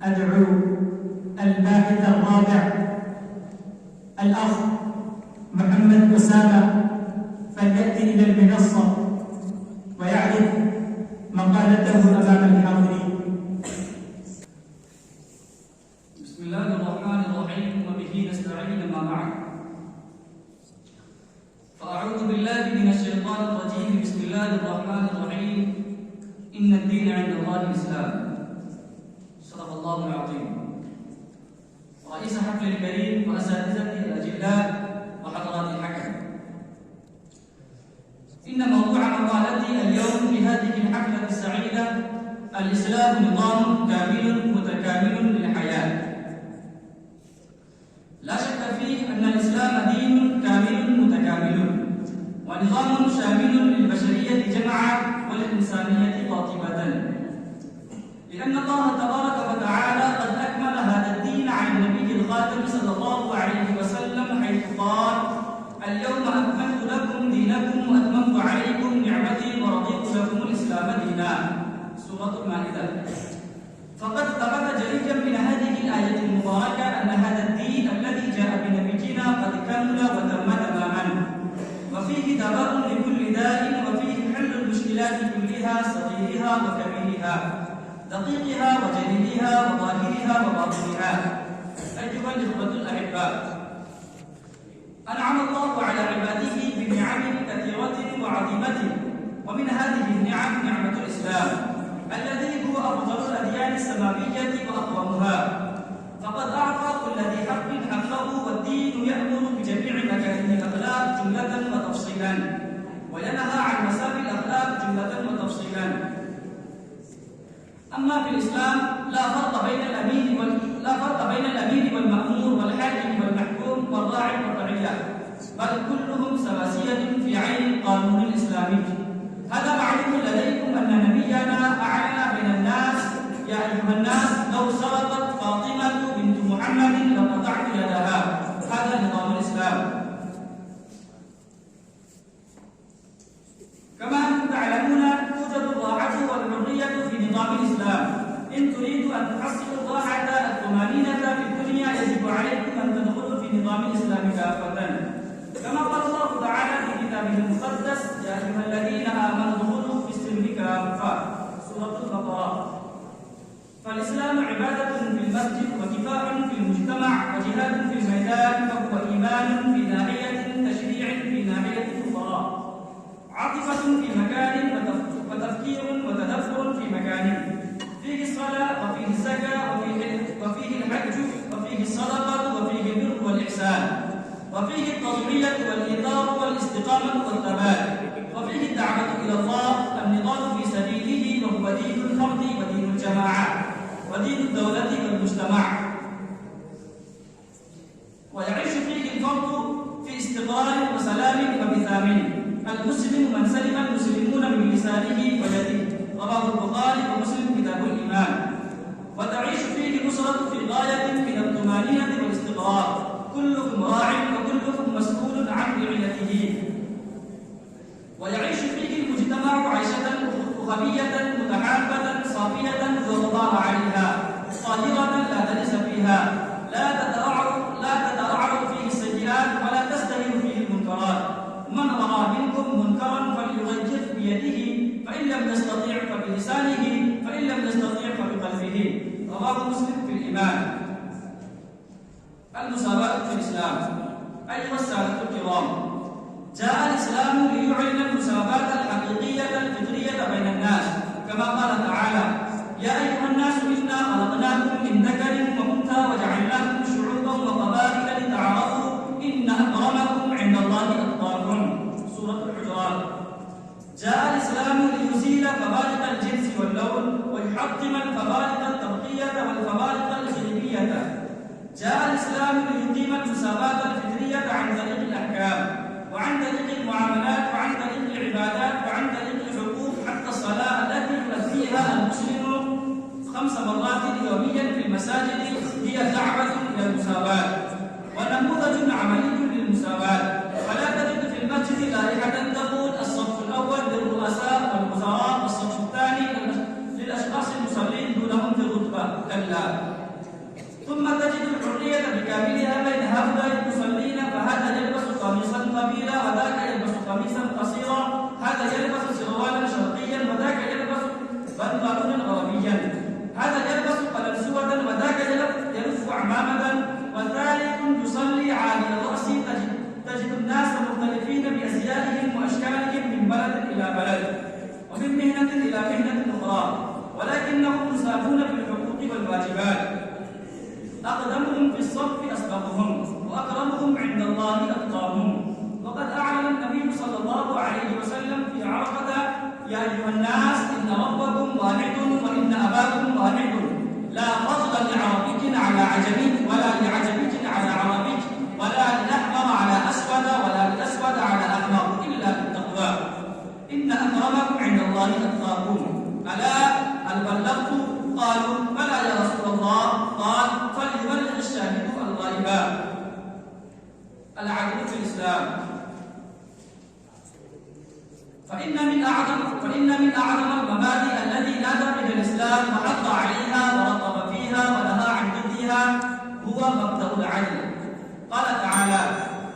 أدعو الباحث الرابع الأخ محمد أسامة فليأتي إلى المنصة ويعرض مقالته أمام الحاضرين. بسم الله الرحمن الرحيم وبه نستعين ما بعد. فأعوذ بالله من الشيطان الرجيم. بسم الله الرحمن الرحيم. إن الدين عند الله الإسلام. صدق الله العظيم. رئيس حفل الكريم وأساتذتي الأجلاء وحضرات الحكم، إن موضوع مقالتي اليوم في هذه الحفلة السعيدة الإسلام نظام كامل متكامل للحياة. لا شك فيه أن الإسلام دين كامل متكامل ونظام شامل للبشرية جمعا وللإنسانية قاطبة، لأن الله تبارك وتعالى قد أكمل هذا الدين عن النبي الخاتم صلى الله عليه وسلم، حيث قال: اليوم أكملت لكم دينكم وأتممت عليكم نعمتي ورضيت لكم الإسلام دينا. سورة المائدة. فقد ثبت جليا من هذه الآية المباركة أن هذا الدين الذي جاء بنبينا قد كمل وتم تماما، وفيه دواء لكل داء، وفيه حل المشكلات كلها صغيرها وكبيرها، دقيقها وجليلها وظاهرها وباطنها. أيها الإخوة الأحباء، أنعم الله على عباده بنعم كثيرة وعظيمة، ومن هذه النعم نعمة الإسلام الذي هو أفضل الأديان السماوية وأقومها، فقد أعطى كل ذي حق حقه، والدين يأمر بجميع مكارم الأخلاق جملة وتفصيلا، وينهى عن مساوي الأخلاق جملة وتفصيلا. أما في الإسلام لا فرق بين الأمير والمأمور والحاكم والمحكوم والراعي والرعية، بل كلهم سواسية في عين القانون الإسلامي. هذا معلوم لديكم أن نبينا أعلن بين الناس: يا أيها الناس لو سرقت فاطمة بنت محمد لقطعت يدها. هذا نظام الإسلام. كما أنتم تعلمون توجد الراحة والحرية في نظام الإسلام. إن تريدوا أن تحصلوا الراحة الطمأنينة في الدنيا يجب عليكم أن تدخلوا في نظام الإسلام كافة، كما قال الله تعالى في كتابه المقدس: يا أيها الذين آمنوا ادخلوا في السلم كافة. سورة البقرة. فالإسلام عبادة في المسجد، وكفاح في المجتمع، وجهاد في الميدان، فهو إيمان في ناحية، تشريع في ناحية أخرى، عاطفة في مكان، وتفكير وتدبر في مكان. فيه الصلاة وفيه الزكاة وفيه الحج وفيه الصدقة وفيه البر والإحسان، وفيه التضحية والإيثار والاستقامة والثبات، وفيه الدعوة إلى الله، النضال في سبيله، وهو دين الفرد ودين الجماعة ودين الدولة والمجتمع. ويعيش فيه الفرد في استقرار وسلام وبثامن. المسلم من سلم المسلمون من لسانه ويده. رواه البخاري ومسلم كتاب الإيمان. وتعيش فيه الأسرة في غاية من الطمأنينة والاستقرار. كلكم راع وكلكم مسؤول عن رعيته. ويعيش فيه المجتمع عيشة أخوية متحابة صافية ذو غبار عليها، طاهرة لا دنس فيها، لا تترعرع فيه السيئات ولا تزدهر فيه المنكرات. من رأى منكم منكرا فليغير بيده، فإن لم يستطيع فبلسانه، فإن لم يستطيع فبقلبه. رواه مسلم في الإيمان. المساواة في الإسلام. أيها السادة الكرام، جاء الإسلام ليعلن المساواة الحقيقية الفطرية بين الناس، كما قال تعالى: يا أيها الناس إنا خلقناكم من ذكر وأنثى وجعلناكم شعوبا وقبائل لتعارفوا إن أكرمكم عند الله أتقاكم. سورة الحجرات. جاء الإسلام ليزيل فوارق الجنس واللون، ويحطم الفوارق الطبقية والفوارق الجنسية. جاء الإسلام ليقيم المساواة الفطرية عن طريق الأحكام، وعن طريق المعاملات، وعن طريق العبادات، وعن طريق الحقوق، حتى الصلاة التي يؤديها المسلم 5 مرات ثم تجد الحرية بكاملها بين هؤلاء المصلين، فهذا يلبس قميصا طويلا وذاك يلبس قميصا قصيرا، هذا يلبس سروالا شرقيا وذاك يلبس بنطلونا غربيا، هذا يلبس قلنسوة وذاك يلف عمامة، وثالث يصلي عالي الرأس. تجد الناس مختلفين بأزيائهم وأشكالهم من بلد إلى بلد ومن مهنة إلى مهنة أخرى، ولكنهم مساوون في الحقوق والواجبات. أقدمهم في الصف أسبقهم، وأكرمهم عند الله أتقاهم. وقد أعلن النبي صلى الله عليه وسلم في عرفة: يا أيها الناس إن ربكم واحد وإن أباكم واحد، لا فضل لعربي على عجمي ولا لعجمي على عربي ولا لأحمر على أسود ولا لأسود على أحمر إلا بالتقوى، إن أكرمكم عند الله أتقاكم. ألا هل بلغت؟ قالوا: بلى يا رسول الله. قال: فليبلغ الشاهد الغائب. العدل في الإسلام. فإن من أعظم المبادئ التي نادى بها الإسلام وحث عليها ورغب فيها ونهى عن ضدها هو مبدأ العدل. قال تعالى: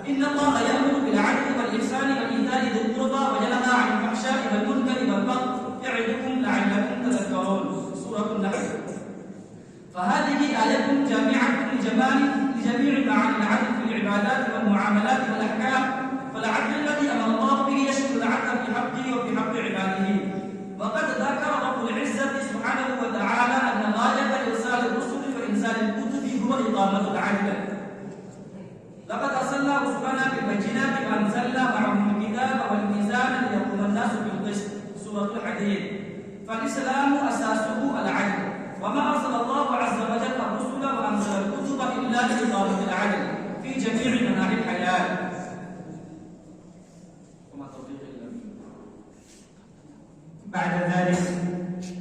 إن الله يأمر بالعدل والإحسان وإيتاء ذي القربى وينهى عن الفحشاء والمنكر والبغي يعظكم لعلكم تذكرون. سورة النحل. فهذه آية جامعة لجميع معاني العدل في العبادات والمعاملات والأحكام، فالعدل الذي أمر الله به يشمل العدل في حقه وفي حق عباده. وقد ذكر رب العزة سبحانه وتعالى أن غاية إرسال الرسل وإنزال الكتب هو إقامة العدل. لقد أرسلنا رسلنا بالبينات وأنزلنا معهم الكتاب والميزان ليقوم الناس بالقسط. سورة الحديد. فالإسلام أساسه العدل، وما أرسل الله عز وجل الرسل وأنزل الكتب إلا لإقامة العدل في جميع مناحي الحياة. بعد ذلك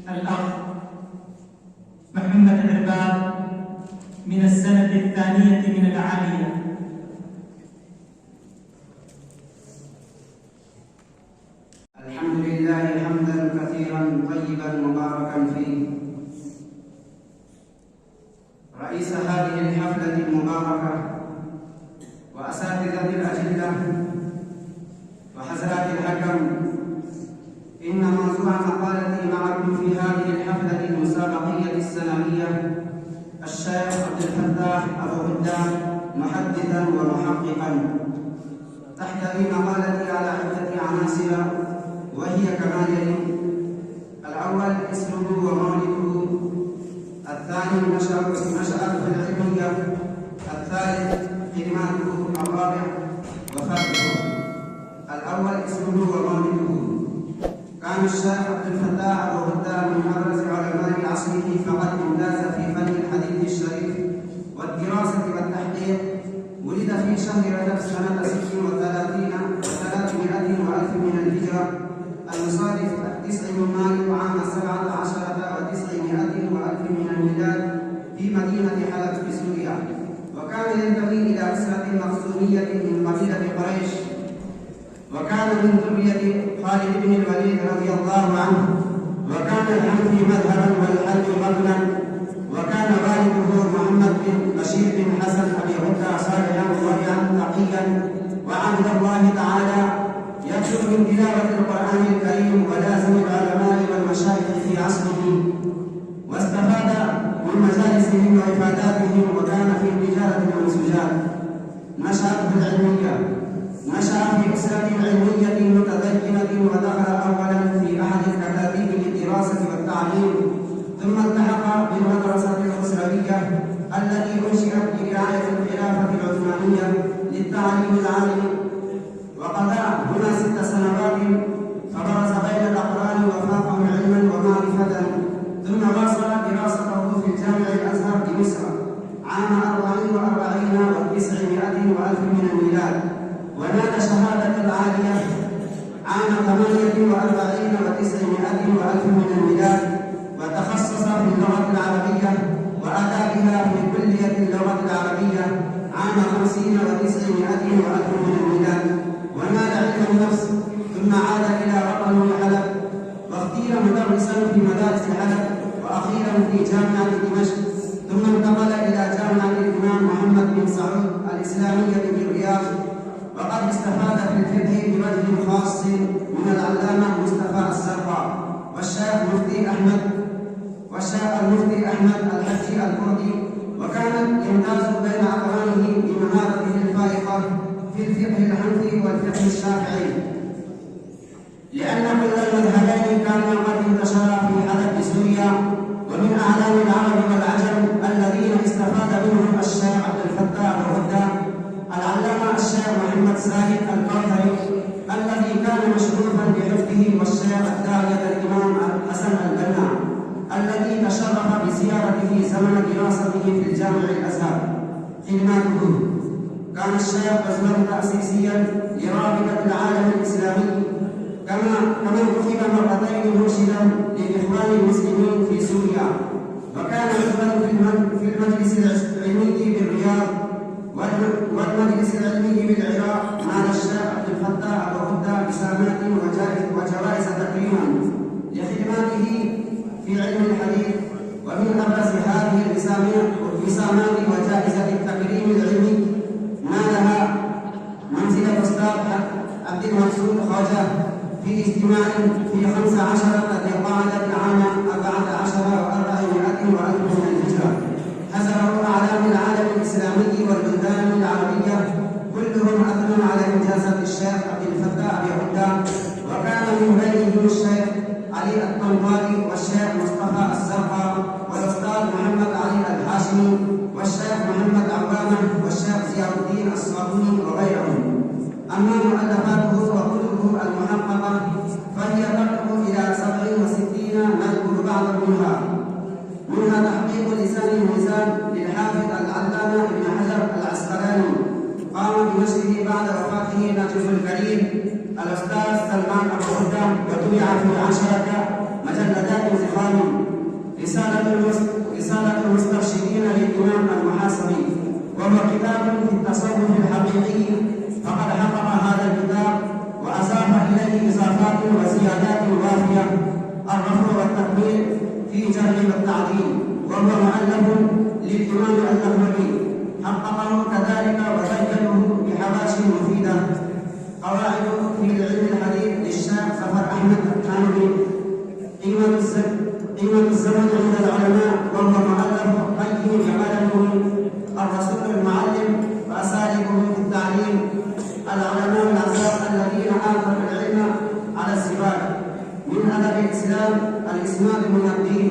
الأخ محمد عرباد من السنة الثانية من العالية. الحمد لله حمدا كثيرا طيبا مباركا فيه. رئيس هذه الحفلة المباركة وأساتذة الأجلة وحضرات الحكم، إن موضوع مقالتي معكم في هذه الحفلة المسابقية السنوية الشيخ عبد الفتاح أبو هدام محدثا ومحققا. تحتوي مقالتي على عدة عناصر وهي كما يلي: الأول اسمه ومولده، الثاني نشأته العلمية، الثالث خدماته، الرابع وفاته. الأول اسمه ومولده. كان الشيخ عبد الفتاح أبو هدام من أبرز علماء عصره، فقد امتاز في فن الحديث الشريف والدراسة والتحقيق. ولد في شهر رجب سنة 36 وألف من الهجرة، المصادف 9 من مايو عام 17 و900 وألف من الميلاد في مدينة حلب في سوريا. وكان ينتمي إلى أسرة مخزومية من قبيلة قريش، وكان من ذرية خالد بن الوليد رضي الله عنه، وكان الحنفي مذهبا والحج قبلا. وكان والده محمد بن بشير بن حسن أبي عكا صالحا ورعا تقيا وعبد الله تعالى، يكثر من تلاوة القرآن الكريم ولازم العلماء والمشايخ في عصره، واستفاد من مجالسهم وإفاداتهم، وكان في التجارة والمنسوجات. نشأته العلمية. نشأ في أسرة علمية متدينة، ودخل أولا في أحد الكتاتيب للدراسة والتعليم، ثم التحق بالمدرسة الأسرية التي أنشئت برعاية الخلافة العثمانية للتعليم العالي، وقضى هنا 6 سنوات، فبرز بين الأقران وفاقهم علما ومعرفة. ثم واصل دراسته في الجامع الأزهر بمصر عام 44 و900 وألف من الميلاد، ونال شهادة العالية عام 48 و900 وألف من الميلاد، وتخصص في اللغة العربية وأتى في كلية اللغة العربية عام 50 و900 وألف من الميلاد، ونال علم النفس. ثم عاد إلى وطنه حلب، واختير مدرسا في مدارس حلب، وأخيرا في جامعة دمشق، ثم انتقل إلى جامعة سعود الإسلامية بالرياض، وقد استفاد في الفقه بوجه خاص من العلامة مصطفى الزرقاء والشيخ المفتي أحمد الحجي الكردي، وكان يمتاز بين أقرانه بمهارته الفائقة في الفقه الحنفي والفقه الشافعي، لأن كل المذهبين كانا قد انتشرا في حلب سوريا. ومن أعلام العرب والعجم الذين استفاد منهم الشيخ عبد الفتاح الغدة العلامة الشيخ محمد زاهد الكوثري الذي كان مشغوفا بحفظه، والشيخ الداعية الإمام حسن البنا الذي تشرف بزيارته زمن دراسته في الجامع الأزهر. خدماته: كان الشيخ عضوا تأسيسيا لرابطة العالم الإسلامي، كما انتخب مرتين مرشدا للإخوان المسلمين في سوريا، وكان عضوا في المجلس العلمي بالرياض والمجلس العلمي بالعراق. نال الشيخ عبد الفتاح الغدة بسامات وجوائز تكريما لخدماته في علم الحديث، ومن أبرز هذه الوسامات وجائزة التكريم العلمي نالها منزلة أستاذ عبد المنصور خواجة في اجتماع في 15 ذي-القعدة عام 14 و400 وألف من الهجرة، حضره أعلام العالم الإسلامي والبلدان العربية، كلهم أثنوا على إنجازات الشيخ عبد الفتاح الغدة، وكان من بينهم الشيخ علي الطنطاوي والشيخ مصطفى الزرقاء والأستاذ محمد علي الحاشمي والشيخ محمد عوامة والشيخ زياد الدين الصابوني وغيرهم. أما مؤلفاته وكتبه المحققة فهي تقرب إلى 67 نذكر بعضا منها تحقيق لسان الميزان للحافظ العلامة ابن حجر العسقلاني، قام بنشره بعد وفاته نجم الكريم الأستاذ سلمان أبو غدة، وطبع في 10 مجلدات زخام. رسالة المسترشدين للإمام المحاسبي، وهو كتاب في التصوف الحقيقي، فقد حقق هذا الكتاب وأضاف إليه إضافات وزيادات وافية: الرفع والتكبير في جرح والتعديل، وهو مؤلف للإمام النووي، حققه كذلك وزينه بحواشي مفيدة. قواعد في العلم الحديث للشيخ ظفر أحمد الثانوي، قيمة الزمن عند العلماء، وهو مؤلف قيم جماله. الرسول المعلم وأساليبه في التعليم، العلماء الأعزاء الذين آثروا العلم على الزواج، من أدب الإسلام الإسناد من الدين،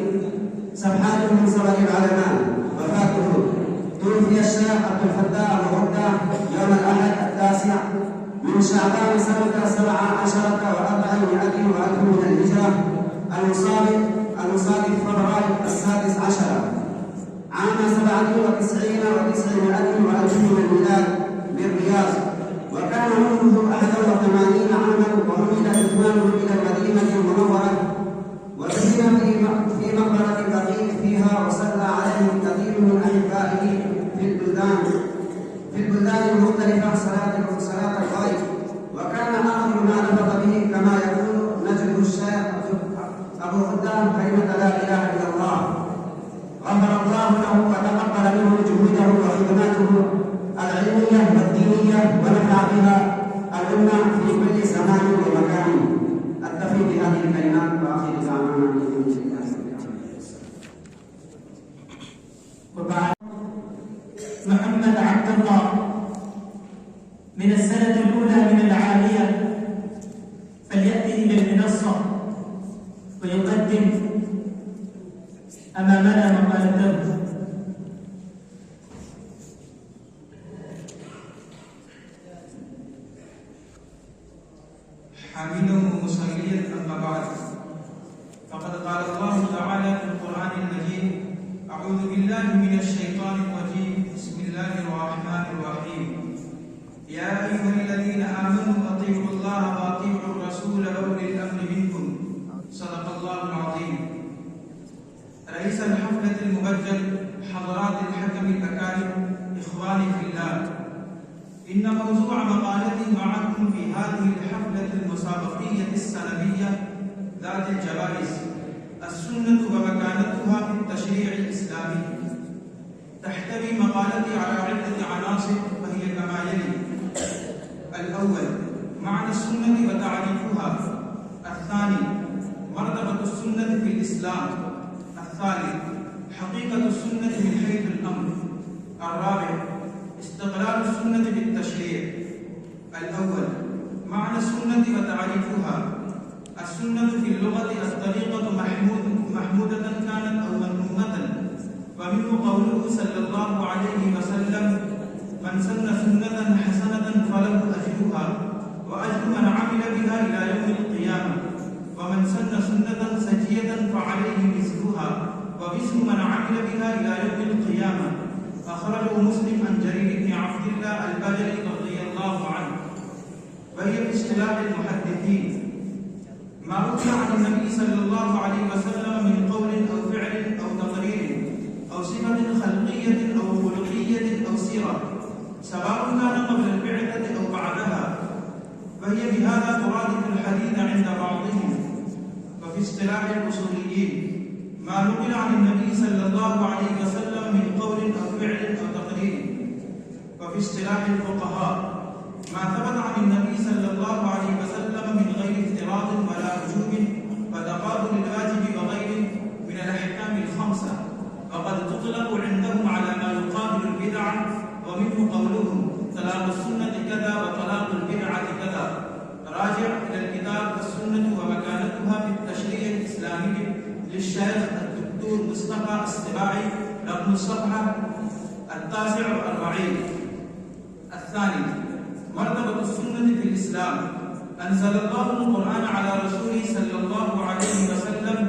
صفحات من صور العلماء. وفاته: توفي الشيخ عبد الفتاح الغدة يوم الأحد 9 من شعبان سنة 17 و400 وألف من الهجرة، المصادف فبراير 16 عام 97 و900 وألف من الميلاد بالرياض، وكان عمره 81 عاما، وعمل إتمامه إلى المدينة المنورة، ودفن في مقبرة البقيع فيها، وصلى عليه كثير من أحبائه في البلدان المختلفة صلاة الغائب، وكان آخر ما نفض به كما يقول نجد الشيخ أبو غدة كلمة لا إله إلا الله. غفر الله له وتقبل منه جهوده وخدماته العلمية والدينية، ونفع بها الأمة في كل زمان ومكان. أكتفي بهذه الكلمات وآخر دعوانا وبعد محمد عبد الله من السنة الأولى من العالية فليأتي إلى المنصة ويقدم أمامنا مقالته. حامدا ومصليا أما بعد، فقد قال الله تعالى في القرآن المجيد: أعوذ بالله من الشيطان الرجيم، بسم الله الرحمن الرحيم. يا أيها الذين آمنوا أطيعوا الله وأطيعوا الرسول وأولي الأمر منكم. صدق الله العظيم. رئيس الحفلة المبجل، حضرات الحكم الأكارم، إخواني في الله، إن موضوع مقالتي معكم في هذه الحفلة المسابقية السنوية ذات الجوائز السنة ومكانتها في التشريع الإسلامي، تحتوي مقالتي على عدة عناصر الأول معنى السنة وتعريفها. الثاني مرتبة السنة في الإسلام. الثالث حقيقة السنة من حيث الأمر. الرابع استقلال السنة بالتشريع. الأول معنى السنة وتعريفها. السنة في اللغة الطريقة محمودة كانت أو مذمومة، ومنه قوله صلى الله عليه وسلم: من سن سنة حسنة فله أجرها وأجر من عمل بها إلى يوم القيامة، ومن سن سنة سيئة فعليه وزرها ووزر من عمل بها إلى يوم القيامة. أخرجه مسلم عن جرير بن عبد الله البجلي رضي الله عنه. وهي في اصطلاح المحدثين ما روي عن النبي صلى الله عليه وسلم من قول أو فعل أو تقرير أو صفة خلقية أو خلقية أو سيرة، سواء كان قبل البعثة أو بعدها، وهي بهذا ترادف الحديث عند بعضهم. وفي اصطلاح الأصوليين ما نقل عن النبي صلى الله عليه وسلم من قول أو فعل أو تقرير. وفي اصطلاح الفقهاء ما ثبت عن النبي صلى الله عليه وسلم من غير افتراض ولا وجوب وتقابل الواجب وغيره من الأحكام الخمسة، وقد تطلق عندهم على ما يقابل البدعة، ومنه قولهم: طلاق السنة كذا وطلاق البدعة كذا. راجع إلى الكتاب والسنة ومكانتها في التشريع الإسلامي للشيخ الدكتور مصطفى السباعي، رقم الصفحة 49. الثاني مرتبة السنة في الإسلام. أنزل الله القرآن على رسوله صلى الله عليه وسلم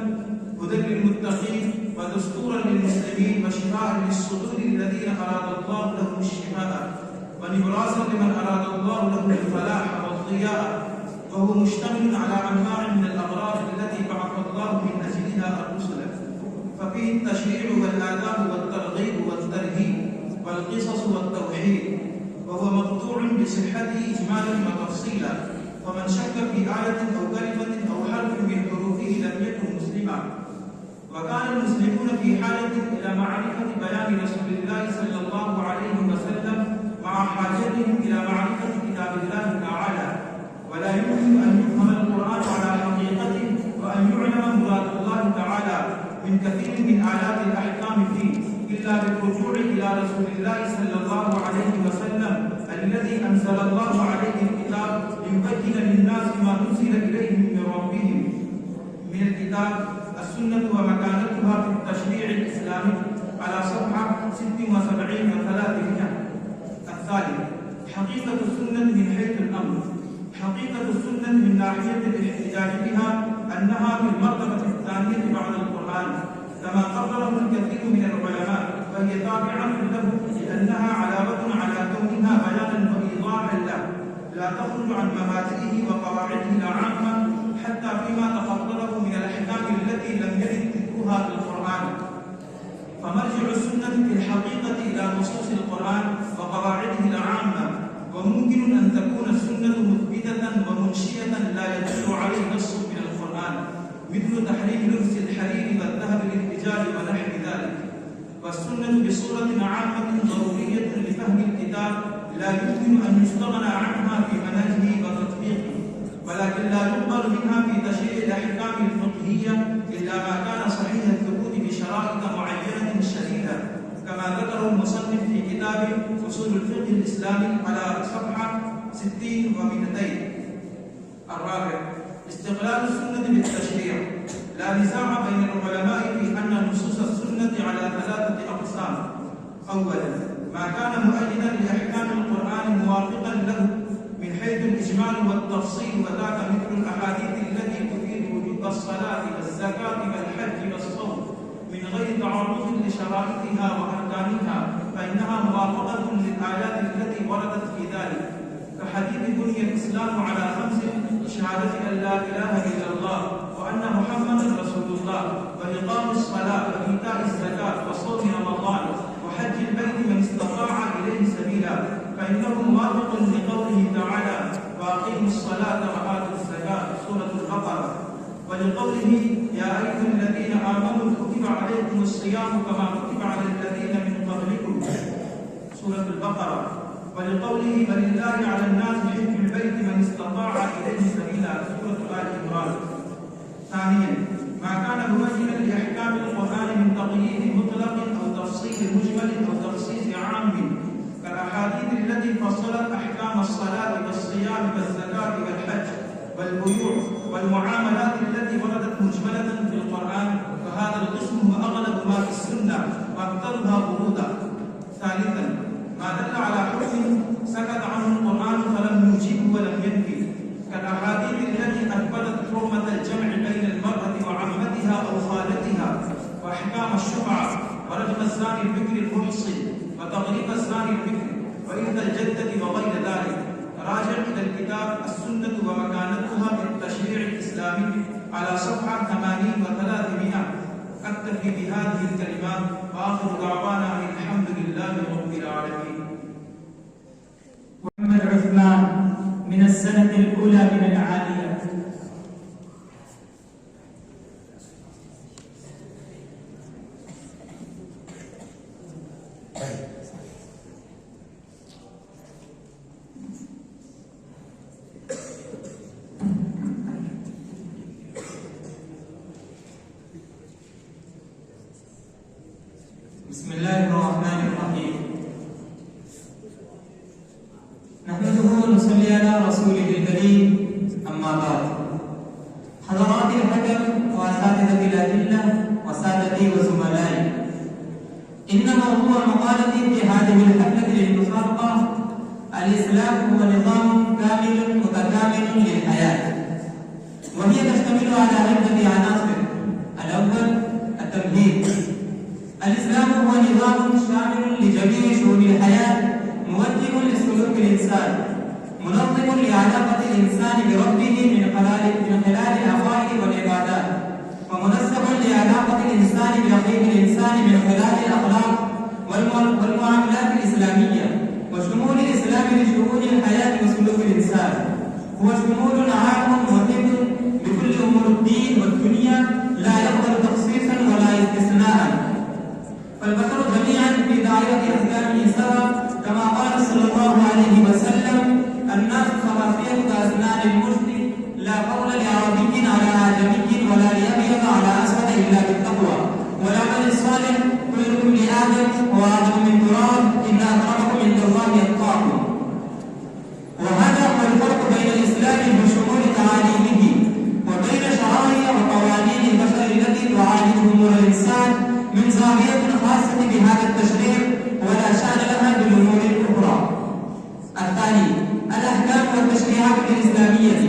هدى للمتقين ودستورا للمسلمين وشفاء للصدور الذين أراد الله لهم الشفاء ونبراسا لمن أراد الله لهم الفلاح والضياء، وهو مشتمل على أنواع من الأغراض التي بعث الله من أجلها الرسل، ففيه التشريع والآداب والترغيب والترهيب والقصص والتوحيد، وهو مقطوع بصحته إجمالا وتفصيلا، ومن شك في آية أو كلمة أو حرف من حروفه لم يكن مسلما. وكان المسلمون في حاجة إلى معرفة بيان رسول الله صلى الله عليه وسلم مع حاجتهم إلى معرفة كتاب الله تعالى، ولا يمكن أن يفهم القرآن على حقيقته وأن يعلم مراد الله تعالى من كثير من آيات الأحكام فيه إلا بالرجوع إلى رسول الله صلى الله عليه وسلم الذي أنزل الله عليه الكتاب ليبين للناس ما نزل إليهم من ربهم من الكتاب. السنة ومكانتها في التشريع الإسلامي على صفحة 76 و300. الثالث حقيقة السنة من حيث الأمر. حقيقة السنة من ناحية الاحتجاج بها أنها في المرتبة الثانية بعد القرآن كما قرره الكثير من العلماء، وهي تابعة له لأنها علاوة على كونها بيانا وإيضاحا له، لا تخرج عن مبادئه وقواعده العامة حتى فيما تقرره من الأحكام التي لم يرد ذكرها في القرآن. فمرجع السنة في الحقيقة إلى نصوص القرآن وقواعده العامة، وممكن أن تكون السنة مثبتة ومنشئة لا يدل عليه نص من القرآن، مثل تحريم لبس الحرير والذهب للرجال ونحو ذلك. والسنة بصورة عامة ضرورية لفهم الكتاب لا يمكن أن يستغنى عنها في منهجه وتطبيقه، ولكن لا يقبل منها في تشريع الأحكام الفقهية إلا ما كان صحيح الثبوت بشرائط معينة شديدة، كما ذكر المصنف في كتاب أصول الفقه الإسلامي على صفحة 60 و200. الرابع استقلال السنة بالتشريع. لا نزاع بين العلماء في أن نصوص السنة على 3 أقسام. أولا ما كان مؤيدا لأحكام القرآن موافقا له من حيث الإجمال والتفصيل، وذاك مثل الأحاديث التي تفيد وجوب الصلاة والزكاة والحج والصوم من غير تعرض لشرائطها وأركانها، فإنها موافقة للآيات التي وردت في ذلك، كحديث بني الإسلام على 5: شهادة أن لا إله إلا الله وأن محمدا رسول الله وإقام الصلاة وإيتاء الزكاة وصوم رمضان وحج البيت من استطاع إليه سبيلا، فإنه موافق لقوله تعالى: وأقيموا الصلاة وآتوا الزكاة، سورة البقرة، ولقوله: يا أيها الذين آمنوا كتب عليكم الصيام كما كتب على الذين من قبلكم، سورة البقرة، ولقوله ولله على الناس حج البيت من استطاع إليه سبيلا سورة آل عمران. ثانيا ما كان مبينا لأحكام القرآن من تقييد مطلق أو تفصيل مجمل أو تخصيص عام كالأحاديث التي فصلت أحكام الصلاة والصيام والزكاة والحج والبيوع والمعاملات التي وردت مجملة في القرآن، فهذا القسم هو أغلب ما في السنة وأكثرها ورودا. ثالثا ما دل على حكم سكت عنه القرآن فلم يجيبه ولم ينفي كالأحاديث التي أثبتت حرمة الجمع بين المرأة وعمتها أو خالتها وأحكام الشفعة ورجم الزاني البكر المحصن وتغريب الزاني البكر وإرث الجدة وغير ذلك. راجع إلى الكتاب السنة ومكانتها في التشريع الإسلامي على صفحة 80 و300. أكتفي بهذه الكلمات وآخر دعوانا أن الحمد لله رب العالمين. محمد عثمان من السنة الأولى من العالية. بسم الله الرحمن الرحيم. نحمده ونصلي على رسوله الكريم. أما بعد، حضرات الحكم وأساتذة الأدلة وسادتي وزملائي، إن موضوع مقالتي في هذه الحفلة للمسابقة الإسلام هو نظام كامل متكامل للحياة، وهي تشتمل على عدة عناصر. الأول التمهيد. الإسلام هو نظام شامل لجميع شؤون الحياة، موجه لسلوك الإنسان، منظم لعلاقة الإنسان بربه من خلال العقائد والعبادات، ومنسق لعلاقة الإنسان برقيب الإنسان من خلال الأخلاق والمعاملات الإسلامية، وشمول الإسلام لشؤون الحياة وسلوك الإنسان. هو شمول عام محيط بكل أمور الدين والدنيا، لا يقبل تخصيصا ولا استثناء، فالبشر جميعا في دائرة أحكامه سواء، كما قال صلى الله عليه وسلم: الناس سواسية كأسنان المشط، لا قول لعربي على أعجمي ولا لأبيض على أسود إلا بالتقوى. والعمل الصالح كلكم لآدم وآدم من تراب، إن أكرمكم عند الله أتقاكم. وهذا هو الفرق بين الإسلام بشمول تعاليمه وبين شرائع وقوانين البشر التي تعالج أمور الإنسان من زاوية خاصة بهذا التشريع ولا شأن لها بالأمور الأخرى. الثاني الأحكام والتشريعات الإسلامية.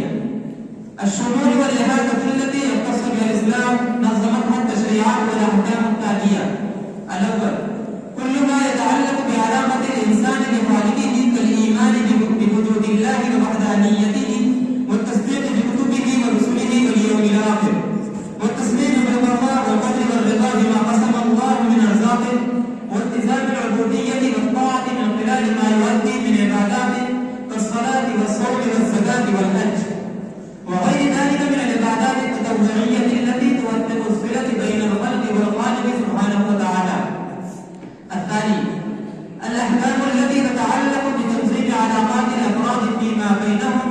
الشمول والإحاطة التي يختص بها الإسلام نظمتها التشريعات والأحكام التالية. الأول كل ما يتعلق بعلاقة الإنسان بخالقه كالإيمان بوجود الله ووحدانيته، والتصديق بكتبه ورسله واليوم الآخر، والتسليم بالقضاء والقدر والرضا بما قسم الله من أرزاقه، والتزام العبودية والطاعة من خلال ما يؤدي من عباداته كالصلاة والصوم والزكاة والحج، وغير ذلك من العبادات التطوعية التي توثق الصلة بين الخلق والخالق سبحانه وتعالى. الثاني الأحكام التي تتعلق بتنظيم علاقات الأفراد فيما بينهم،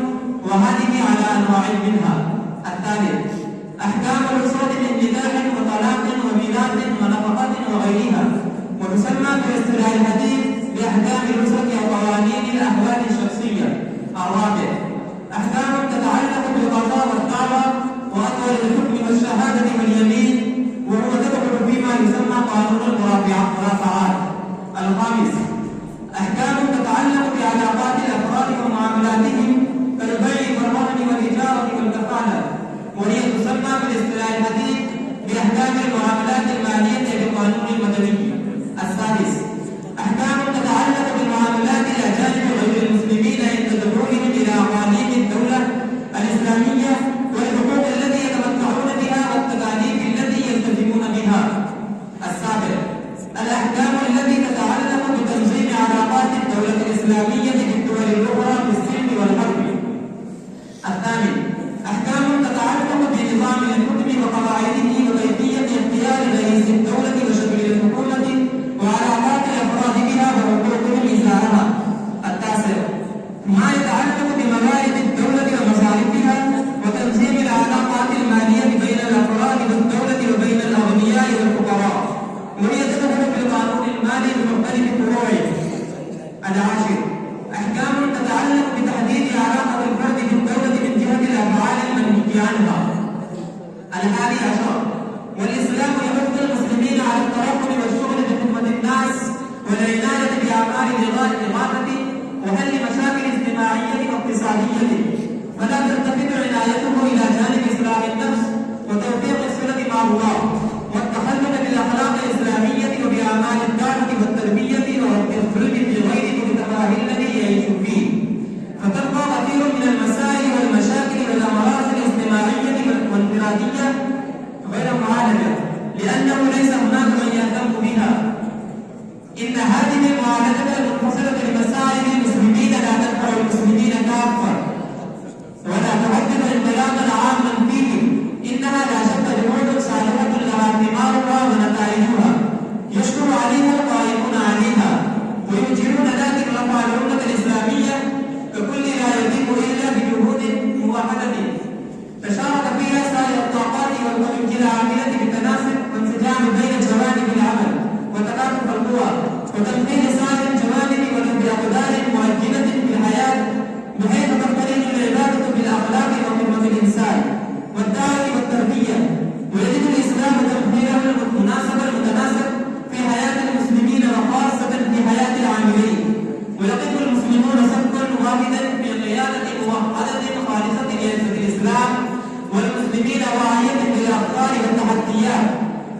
وهذه على أنواع منها. الثالث أحكام الأسرة من نكاح وطلاق وميراث ونفقة وغيرها، وتسمى في الاصطلاح الحديث بأحكام الأسرة وقوانين الأحوال الشخصية. الرابع أحكام تتعلق بالقضاء والدعوة وأطول الحكم والشهادة واليمين، وهو تدخل فيما يسمى قانون المرافعات. الخامس أحكام تتعلق بعلاقات الأفراد ومعاملاتهم كالبيع والرهن والإجارة والكفالة، وهي تسمى بالاصطلاح الحديث بأحكام المعاملات المالية بالقانون المدني. السادس أحكام تتعلق بالمعاملات الأجانب غير المسلمين عند دخولهم إلى قوانين الدولة الإسلامية، والحقوق التي يتمتعون بها والتكاليف التي يلتزمون بها. السابع الأحكام التي تتعلق بتنظيم علاقات الدولة الإسلامية بالدول الأخرى في السلم والحرب. الثامن أحكام تتعلق بنظام الحكم وقواعده وكيفية اختيار رئيس الدولة وشكل الحكومة أعمال الإغاثة وحل مشاكل اجتماعية واقتصادية، فلا تلتفت عنايته إلى جانب إصلاح النفس وتوفيق الصلة مع الله والتخلق بالأخلاق الإسلامية وبأعمال الدعوة والتربية ورد الظلم في غير مجتمعه الذي يعيش فيه. فتبقى كثير من المسائل والمشاكل والأمراض الاجتماعية والانفرادية غير معالجة لأنه ليس هناك من يهتم بها. إن هذه المعالجة المنفصلة لمسائل المسلمين لا تنفع المسلمين كافة ولا تحدد انطلاقا عاما فيهم، إنها لا شك جهود صالحة لها ثمارها ونتائجها يشكر عليها القائمون عليها وينجرون ذلك رفع الأمة الإسلامية ككل لا يتم إلا بجهود موحدة تشارك فيها سائر الطاقات والقوى العاملة بالتناسق وانسجام بين جوانب العمل وتكافؤ القوى وتمثيل سائر الجوانب بأقدار مؤجلة في الحياة بحيث تنطلق العبادة بالأخلاق وخدمة الإنسان والدعوة والتربية. ويجد الإسلام تمثيله المتناسب في حياة المسلمين وخاصة في حياة العاملين، ويقف المسلمون صفا واحدا في قيادة موحدة خالصة لعزة الإسلام والمسلمين واعية بالأخطار والتحديات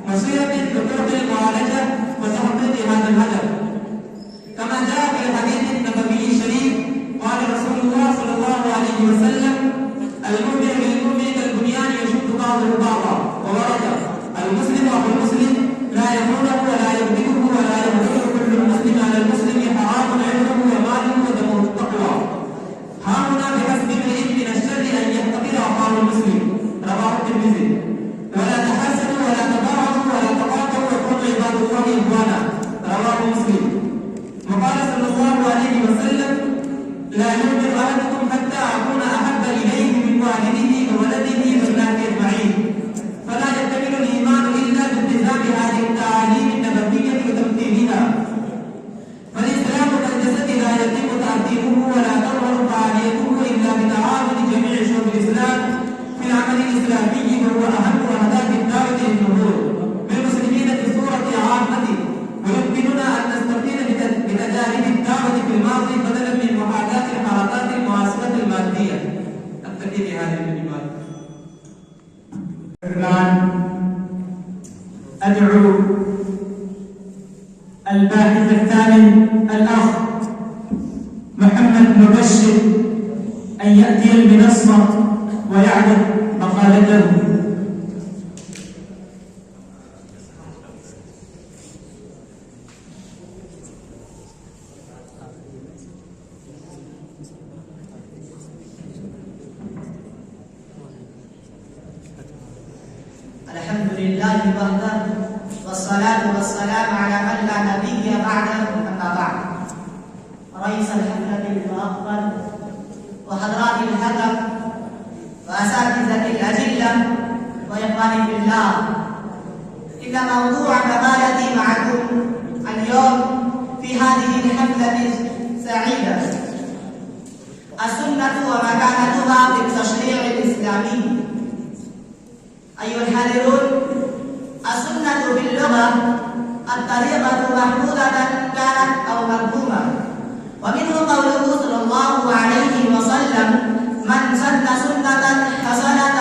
مصيرة بطرق المعالجة وتحقيق هذا الهدف. كما جاء في الحديث النبوي الشريف قال رسول الله صلى الله عليه وسلم: المؤمن بالمؤمن كالبنيان يشد بعضه بعضا، وورد: المسلم أخو المسلم لا يخونه ولا يغضبه ولا يغضب كل المسلم على المسلم حرام عرضه وماله ودمه التقوى. ها هنا بحسب امرئ من الشر أن يحتقر أخاه المسلم، رواه الترمذي. ولا تحسدوا ولا تباغضوا ولا تقاطعوا وكونوا عباد الله إخوانا، رواه مسلم. وقال صلى الله عليه وسلم: لا يؤمن أحدكم حتى أكون أحب إليه من والده وولده والناس أجمعين. فلا يكتمل الإيمان إلا بالتزام هذه التعاليم النبوية وتمثيلها. فالإسلام كالجسد لا يتم تأديبه ولا تظهر فعاليته إلا بتعاون جميع شعوب الإسلام في العمل الإسلامي، وهو أهم أهداف الدعوة للجمهور بالمسلمين في صورة عامة. ويمكننا أن نستفيد بتجارب الدعوة في الماضي بدلا من محاكاة الحركات المعاصرة المادية. أكتفي بهذه الكلمات. الآن أدعو الباحث الثامن الأخ محمد مبشر أن يأتي المنصة ويعرض مقالته. الحمد لله وحده والصلاة والسلام على من لا نبي بعده، أما بعد. رئيس الحفلة المؤقت وحضرات الهدف وأساتذة الأجلة وإخواني في الله، إن موضوع مقالتي معكم اليوم في هذه الحفلة السعيدة السنة ومكانتها في التشريع الإسلامي. أيها الحاضرون، السنة باللغة الطريقة محمودة كانت أو مذمومة، ومنه قوله صلى الله عليه وسلم: من سن سنة حسنة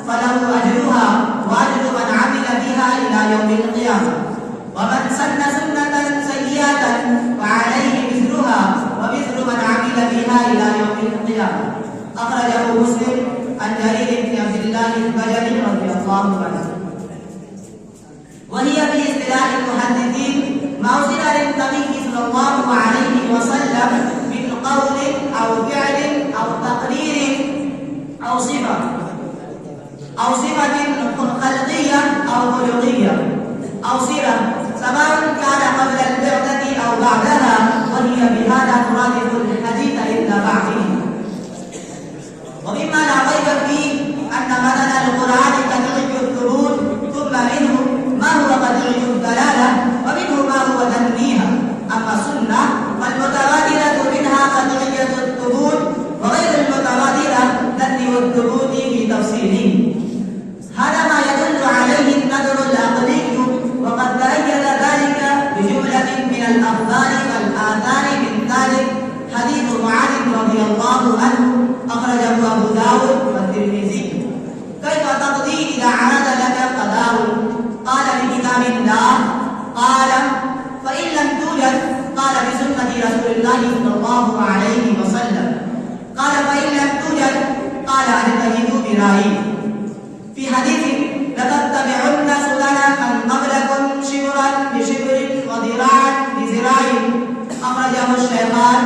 فله أجرها وأجر من عمل بها إلى يوم القيامة، ومن سن سنة سيئة فعليه مثلها ومثل من عمل بها إلى يوم القيامة. أخرجه مسلم عن جرير بن عبد الله البجلي رضي الله عنه. وهي في اصطلاح المحدثين ما أوصل للنبي صلى الله عليه وسلم من قول أو فعل أو تقرير أو صفة خلقية أو خلقية أو صلة، سواء كان قبل البعثة أو بعدها، وهي بهذا ترادف الحديث إلا بعده. ومما لا ريب فيه أن مثل القرآن قطعي الثبوت، ثم منه ما هو قطعي الدلالة، ومنه ما هو تنبيها. أما السنة فالمتواترة منها قطعية الثبوت، وغير المتواترة تنبي الثبوت في تفصيله. هذا ما يدل عليه النظر العقلي، وقد تأيد ذلك بجملة من الأخبار والآثار ذلك حديث معاذ رضي الله عنه أخرجه أبو داود والترمذي. كيف تقضي إذا عرض لك قضاء؟ قال بكتاب الله. قال فإن لم توجد قال بسنة رسول الله صلى الله عليه وسلم. قال فإن لم توجد قال أجتهد برأيي. في حديث لتتبعن سنن من قبلكم شبرا بشبر وذراعا بذراع أخرجه الشيخان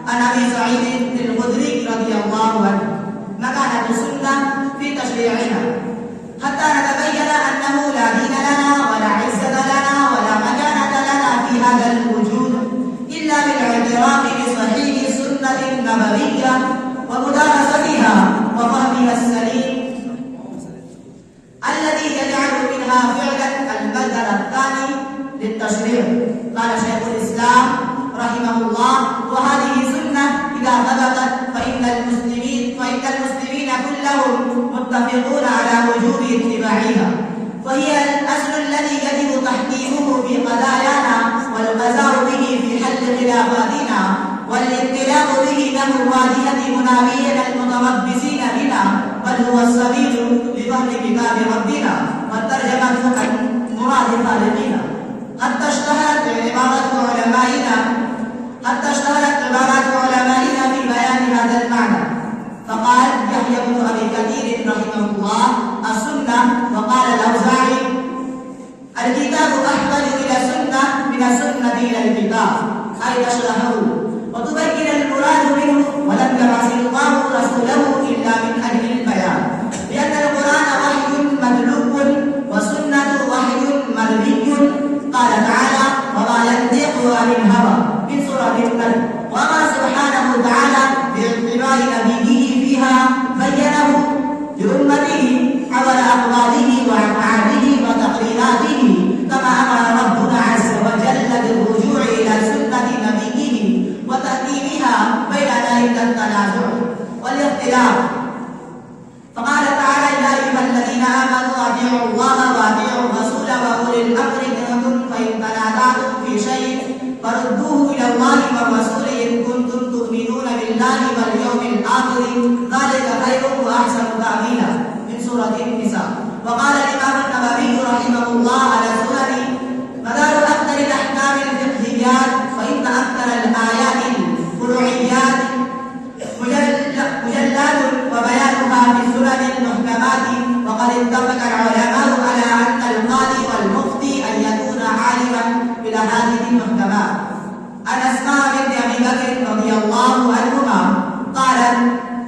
عن أبي سعيد الخدري رضي الله عنه. مكانة السنة في تشريعنا حتى نتبين أنه لا دين لنا ولا عزة لنا ولا مكانة لنا في هذا الوجود إلا بالاعتراف بصحيح السنة النبوية ومدارستها وفهمها السليم الذي يجعل منها فعلا المصدر الثاني للتشريع. قال شيخ الإسلام رحمه الله: وهذه سنة إذا ثبتت فإن المسلمين كلهم متفقون على وجوب اتباعها، فهي الأصل الذي يجب تحكيمه في قضايانا والقضاء به في حل خلافاتنا والابتلاء به له الواجهة منابين المتربصين بنا، بل هو السبيل لفهم كتاب ربنا والترجمة عن مراد خالقنا. حتى اشتهرت عبارات علمائنا في بيان هذا المعنى. فقال يحيى بن أبي كثير رحمه الله: السنة. وقال الأوزاعي: الكتاب أحوج إلى السنة من السنة إلى الكتاب، أي تشرحه وتبين المراد منه. ولم يبعث الله رسوله إلا من أجل البيان، لأن القرآن وحي مدلوب والسنة وحي مرئي. قال تعالى: وما ينطق عن الهوى من سورة النمل. وما سبحانه وتعالى باعتبار نبيه فيها بينه لأمته عبر أقواله وأفعاله وتقريراته، كما أمر ربنا عز وجل بالرجوع إلى سنة نبيه وتأديبها بين ذلك التنازع والاختلاف. فقال تعالى: يا أيها الذين آمنوا أطيعوا الله وأطيعوا الرسول وأولي الأمر منكم، فإن تنازعتم في شيء فردوه إلى الله والرسول إن كنتم تؤمنون بالله واليوم الآخر، ذلك خير وأحسن تأويلا، من سورة النساء. وقال الإمام النووي رحمه الله: على السنن مدار أكثر الأحكام الفقهيات، فإن أكثر الآيات الفروعيات مجلات وبيانها في السنن المحكمات. وقد اتفق العلماء على أن القاضي والمفتي أن يكون عالما بالأحاديث المحكمات. عن أسماء بنت أبي بكر رضي الله عنهما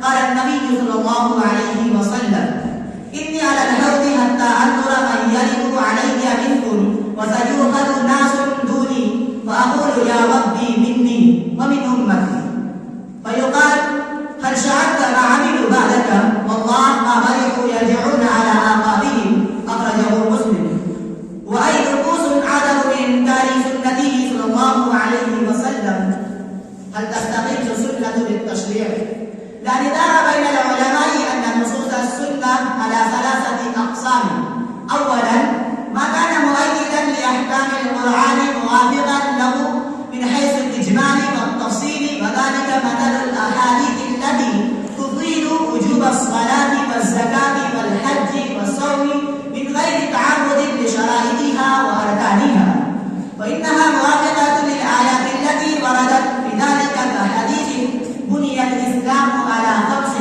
قال النبي صلى الله عليه وسلم: إني على الحوض حتى أنظر من يرد علي منكم وسيؤخذ ناس دوني، فأقول يا ربي مني ومن أمتي، فيقال: هل شعرت ما عملوا بعدك؟ والله ما برحوا يرجعون على آقابهم، أخرجه مسلم. وأي نفوس عدم من إنكار سنته صلى الله عليه وسلم. هل تستقيم السنة بالتشريع؟ لا نزاع بين العلماء أن نصوص السنة على ثلاثة أقسام. أولا، ما كان مؤيدا لأحكام القرآن موافقا له من حيث الإجمال والتفصيل، وذلك مثل الأحاديث التي تفيد وجوب الصلاة والزكاة والحج والصوم من غير تعرض لشرائطها وأركانها، وإنها موافقة للآيات التي وردت بذلك كحديث: بني الإسلام على خمس: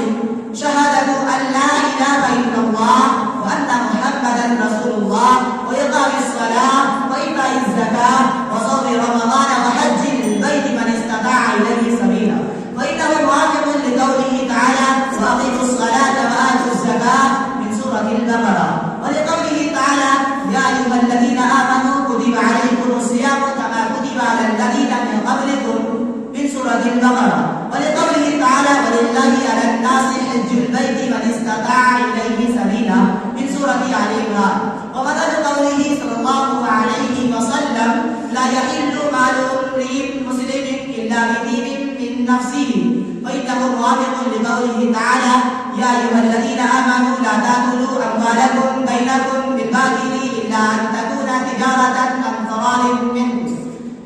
شهادة أن لا إله إلا الله وأن محمدا رسول الله، وإقام الصلاة وإيتاء الزكاة وصوم رمضان وحج البيت من استطاع إليه سبيلا. وإنه موافق لقوله تعالى: وأقيموا الصلاة وآتوا الزكاة، من سورة البقرة، ولقوله تعالى: يا أيها الذين آمنوا كتب عليكم الصيام كما كتب على الذين من قبلكم، من سورة البقرة، ولقوله تعالى: ولله على الناس حج البيت من استطاع إليه سبيلا، من سورة آل عمران. ومثل قوله صلى الله عليه وسلم: لا يحل مال امرئ مسلم إلا بدين من نفسه، فإنه موافق لقوله تعالى: يا أيها الذين آمنوا لا تأكلوا أموالكم بينكم بالباطل إلا أن تكون تجارة عن تراض منكم،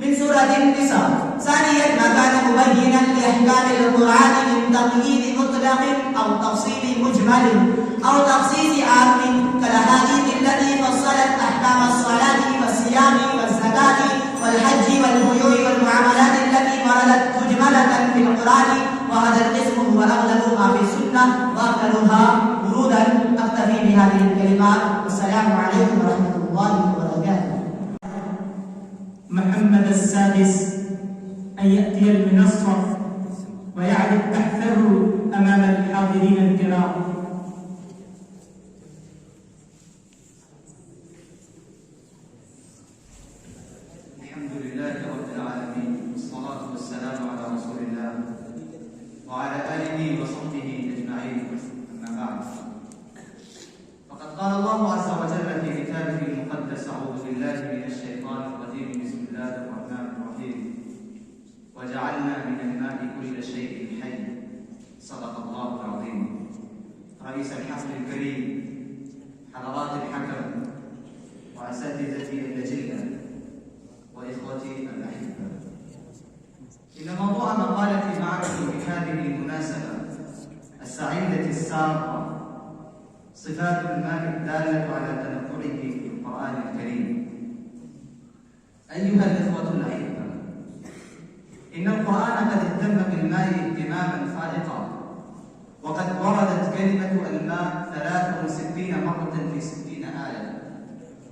من سورة سورة النساء. ثانيا ما كان مبينا لأحكام القرآن من تقييد مطلق أو تفصيل مجمل أو تخصيص عام كالأحاديث التي فصلت أحكام الصلاة والصيام والزكاة والحج والبيوع والمعاملات التي وردت مجملة في القرآن، وهذا القسم هو أغلبها في السنة وأكثرها ورودا. أكتفي بهذه الكلمات، والسلام عليكم ورحمة الله وبركاته. محمد السادس أن يأتي المنصة ويعرف بحثه أمام الحاضرين الكرام. الحمد لله رب العالمين، والصلاة والسلام على رسول الله وعلى آله وصحبه أجمعين، أما بعد، فقد قال الله عز وجل في كتابه المقدس: أعوذ بالله من الشيطان الرجيم، بسم الله الرحمن الرحيم: وجعلنا من الماء كل شيء حي. صدق الله العظيم. رئيس الحفل الكريم، حضرات الحكم، وأساتذتي الأجلة، وإخوتي الأحبة، إن موضوع مقالتي معكم في هذه المناسبة السعيدة السارة صفات الماء الدالة على تنبعه في القرآن الكريم. أيها الإخوة الأحبة، إن القرآن قد اهتم بالماء اهتماما فائقا، وقد وردت كلمة الماء 63 مرة في 60 آية،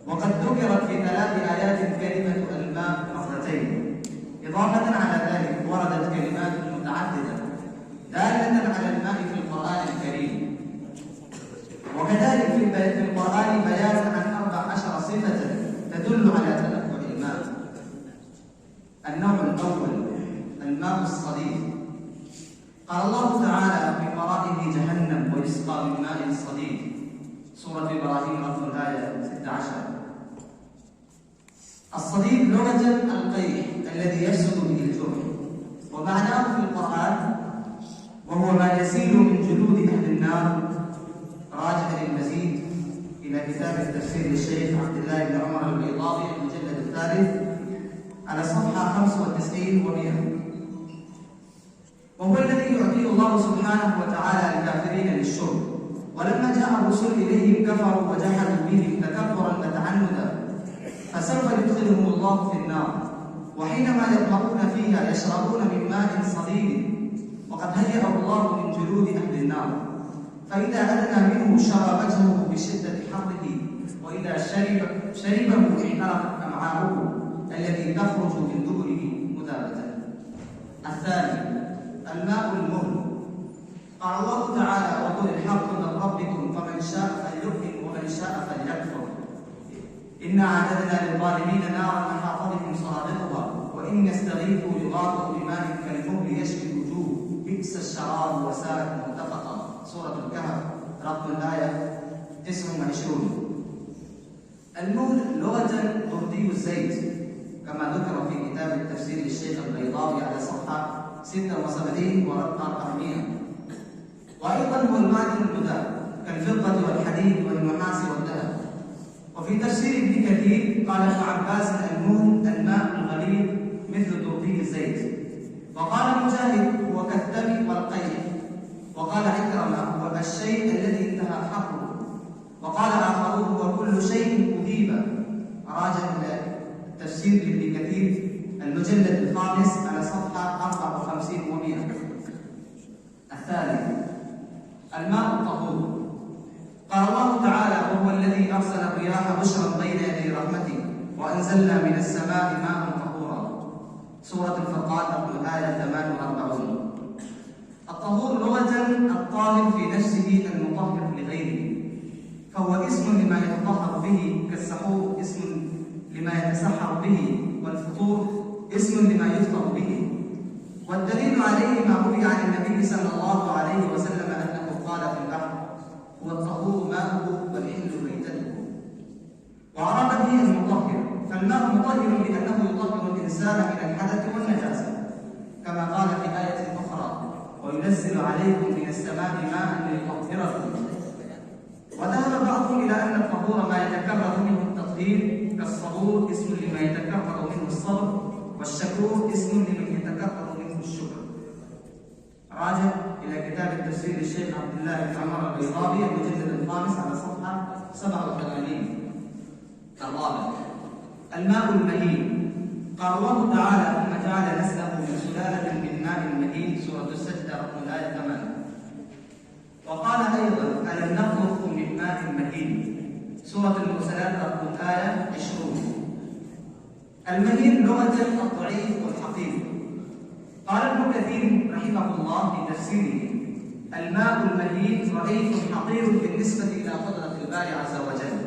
وقد ذكرت في 3 آيات كلمة الماء مرتين. إضافة على ذلك وردت كلمات متعددة دالة على الماء في القرآن الكريم. وكذلك في القرآن بيان عن 14 صفة تدل على تنبع الماء. النوع الأول الماء الصديد. قال الله تعالى: من ورائه جهنم ويسقى من ماء صديد. سورة إبراهيم الآية 16. الصديد لغة القيح الذي يفسد به الجرح، ومعناه في القرآن وهو ما يسيل من جلود أهل النار. راجع للمزيد إلى كتاب التفسير للشيخ عبد الله بن عمر البيضاوي المجلد 3 على صفحة 95 و100. وهو الذي يعطيه الله سبحانه وتعالى الكافرين للشرب، ولما جاء الرسل إليهم كفروا وجحدوا به تكبرا وتعنتا، فسوف يدخلهم الله في النار، وحينما يطمعون فيها يشربون من ماء صديد وقد هيأه الله من جلود أهل النار، فإذا أدنى منه شرى وجهه بشدة حره، وإذا شربه احترقت أمعاؤه التي تخرج من دبره مذابة. الثاني الماء المهل. قال الله تعالى: وقل الحق من ربكم فمن شاء فليؤمن ومن شاء فليكفر. إنا أعتدنا للظالمين نارا أحاط بهم سرادقها وإن يستغيثوا يغاثوا بماء كالمهل يشفي الوجوه بئس الشراب وساءت مرتفقا. سورة الكهف رقم الآية 29. المهل لغة ضردي الزيت، كما ذكر في كتاب التفسير للشيخ البيضاوي على صفحة 76 ورقم 400. وأيضا هو المعدن المذاب كالفضة والحديد والنحاس والذهب. وفي تفسير ابن كثير قال ابن عباس: المهل الماء الغليظ مثل ضردي الزيت. وقال مجاهد: هو كالدم والقيح. وقال عكرمة: هو الشيء الذي انتهى حقه. وقال آخرون: هو كل شيء أذيب. راجع إلى تفسير ابن كثير المجلد 5 على صفحة 54 و100. الثالث الماء الطهور. قال الله تعالى: وهو الذي أرسل الرياح بشرا بين يدي رحمته وأنزلنا من السماء ماء طهورا. سورة الفرقان رقم الآية 48. الطهور لغة الطاهر في نفسه المطهر لغيره، فهو اسم لما يتطهر به، كالسحور اسم لما يتسحر به، والفطور اسم لما يفطر به. والدليل عليه ما روي عن النبي صلى الله عليه وسلم أنه قال في البحر: هو الطهور ماؤه والحل ميتته. وأراد به المطهر، فالماء مطهر لأنه يطهر الإنسان من الحدث والنجاسة، كما قال في آية أخرى: وينزل عليكم من السماء ماء ليطهركم. وذهب بعضهم إلى أن الطهور ما يتكرر منه التطهير، كالصبور اسم لما يتكرر منه الصبر، والشكور اسم لمن يتكثر منه الشكر. راجع إلى كتاب التفسير للشيخ عبد الله بن عمر البيضاوي المجلد الخامس على صفحة 87. الرابع الماء المهين. قال الله تعالى: ثم جعل نسله من سلالة من ماء مهين، سورة السجدة رقم الآية 8. وقال أيضا: ألم نخلقكم من ماء مهين، سورة المرسلات رقم الآية 20. المهين لغة الضعيف والحقير. قال ابن كثير رحمه الله في تفسيره: الماء المهين ضعيف حقير بالنسبة إلى قدرة الباري عز وجل.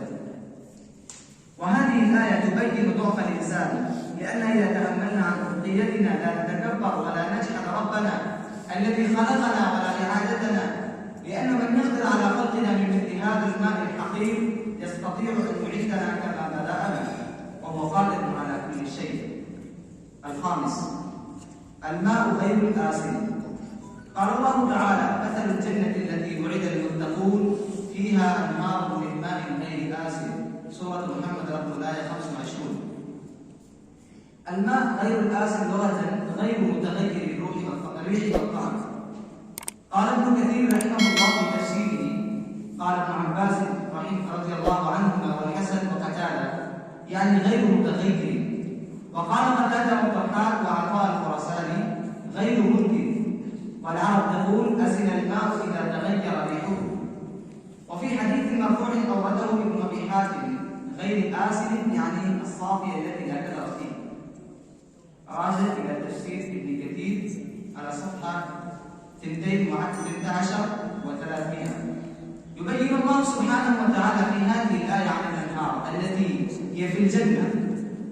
وهذه الآية تبين ضعف الإنسان، لأن إذا تأملنا عن خلقيتنا لا نتكبر ولا نجحد ربنا الذي خلقنا ولا إعادتنا، لأن من يقدر على خلقنا من مثل هذا الماء الحقير يستطيع أن يعيدنا كما بدأنا، وهو قادر على كل شيء. الخامس الماء غير الآسن. قال الله تعالى: مثل الجنة التي وعد المتقون فيها أنهار من ماء غير آسن، سورة محمد رقم الآية 25. الماء غير الآسن لغة غير متغير الريح والطعم. قال ابن كثير رحمه الله في تفسيره: قال ابن عباس رضي الله عنهما والحسن وقتادة يعني غير متغير. وقال قتادة الضحاك وعطاء الخراساني غير منكر. والعرب تقول: أسن الماء إذا تغير ريحه. وفي حديث مرفوع أورده ابن أبي حاتم غير آسن يعني الصافية التي لا كدر فيه. راجع إلى تفسير ابن كثير على صفحة 212 و300. يبين الله سبحانه وتعالى في هذه الآية عن الأنهار التي هي في الجنة،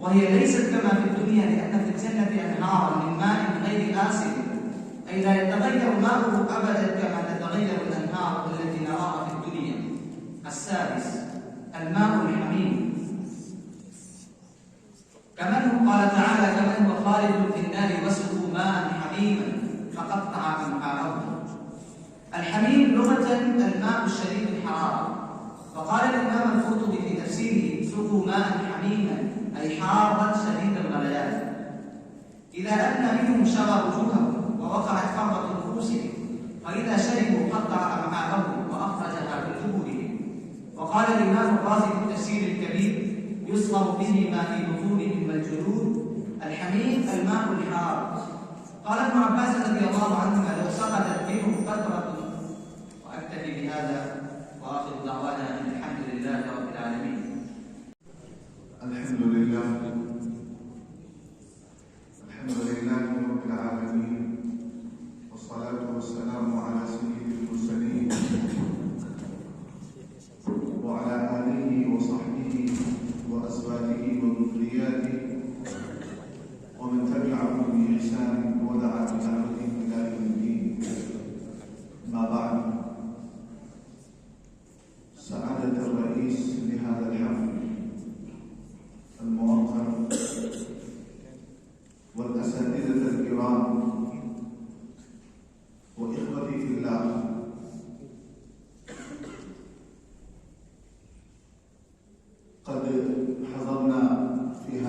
وهي ليست كما في الدنيا، لأن في الجنة أنهارا من ماء غير آسن، أي لا يتغير ماؤه أبدا كما تتغير الأنهار التي نراها في الدنيا. السادس الماء الحميم. كمن قال تعالى: كمن هو خالد في النار وسقوا ماء حميما فقطع أمعاءهم. الحميم لغة الماء الشديد الحرارة. وقال الإمام القرطبي في تفسيره: سقوا ماء حميما أي حارا شديد الغليان. إذا أدنى منهم شوى وجوههم ووقعت فرضة نفوسهم، وإذا شربوا قطع أمعاءهم وأخرجها في قبورهم. وقال الإمام الرازي في التفسير الكبير: يصغر به ما في بطونهم والجلود. الحميم الماء الحار. قال ابن عباس رضي الله عنهما: لو سقطت منه قطرة. وأكتفي بهذا وآخر دعوانا أن الحمد لله رب العالمين. الحمد لله رب العالمين، والصلاة والسلام على سيد المرسلين وعلى آله وصحبه وأزواجه وذرياته ومن تبعهم بإحسان ودعا بدعوته إلى يوم الدين. ما بعد، سعادة الرئيس لهذا الحفل الموقر والأساتذة الكرام وإخوتي في الله، قد حضرنا في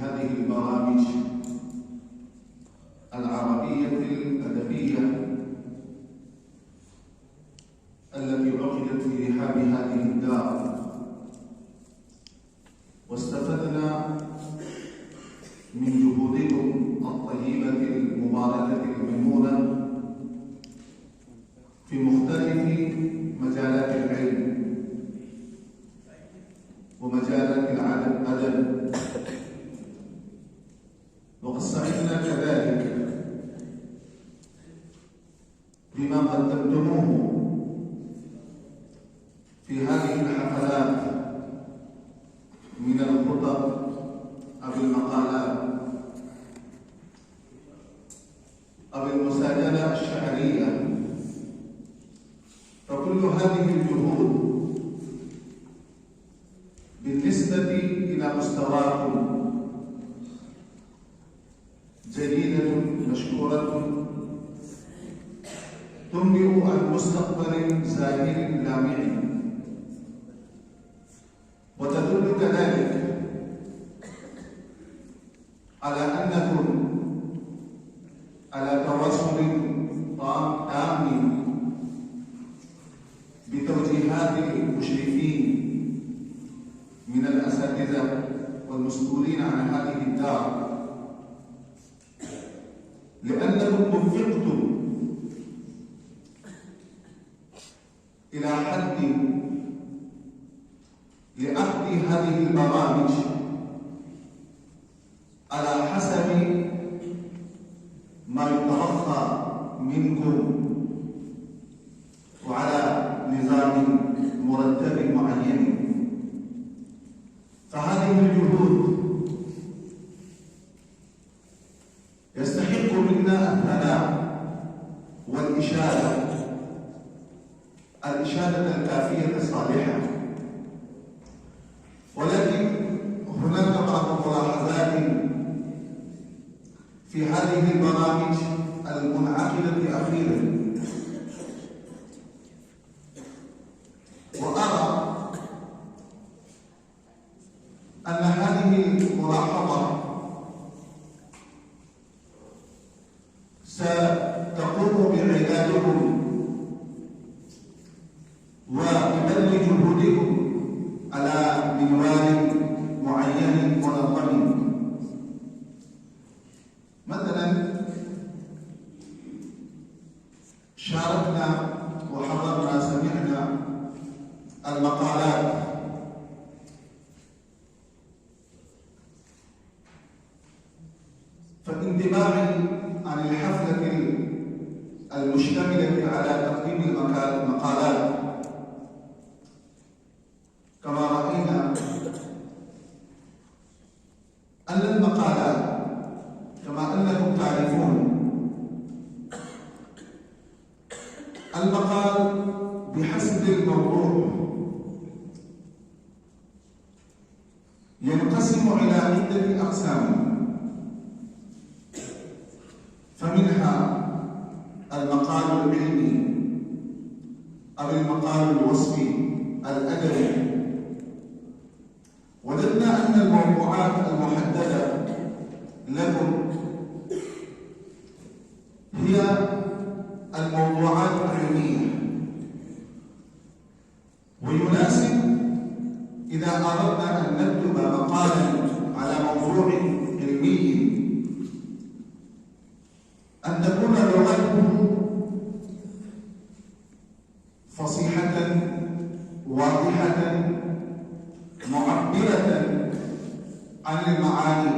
هذه البرامج العربية الأدبية التي عقدت في رحاب هذه الدار، واستفدنا من جهودكم الطيبة المباركة الميمونة في مختلف مجالات العلم ومجالات الأدب، وقد سعدنا كذلك بما قدمتموه في هذه الحفلات من الخطب أو المقالات أو المساجلة الشعرية. فكل هذه الجهود بالنسبة إلى مستواكم جيدة مشكورة، تنبئ عن مستقبل زاهر لامع، وتدل كذلك تواصل تام بتوجيهات المشرفين من الأساتذة والمسؤولين عن هذه الدار، لأنكم وفقتم إلى حد لعقد هذه البرامج على حسب ما يترقى منكم وعلى نظام مرتب معين. فهذه الجهود يستحق منا الثناء والإشادة، الإشادة الكافية الصالحة. ولكن هناك بعض الملاحظات في هذه البرامج المنعقدة أخيرا، وأرى أن هذه الملاحظة ستقوم بعلاجكم وببذل جهودكم على منوال معين منظم. مثلا شاركنا وحضرنا سمعنا المقالات فانطباعي عن الحفلة المشتملة على تقديم المقالات كما رأينا أن المقالات كما أنكم تعرفون المقال بحسب الموضوع ينقسم إلى عدة أقسام، فمنها المقال العلمي أو المقال الوصفي الأدبي. وجدنا أن الموضوعات المحددة لكم هي الموضوعات العلمية، ويناسب إذا أردنا أن نكتب مقالا على موضوع علمي أن تكون لغته فصيحة واضحة معبرة عن المعاني،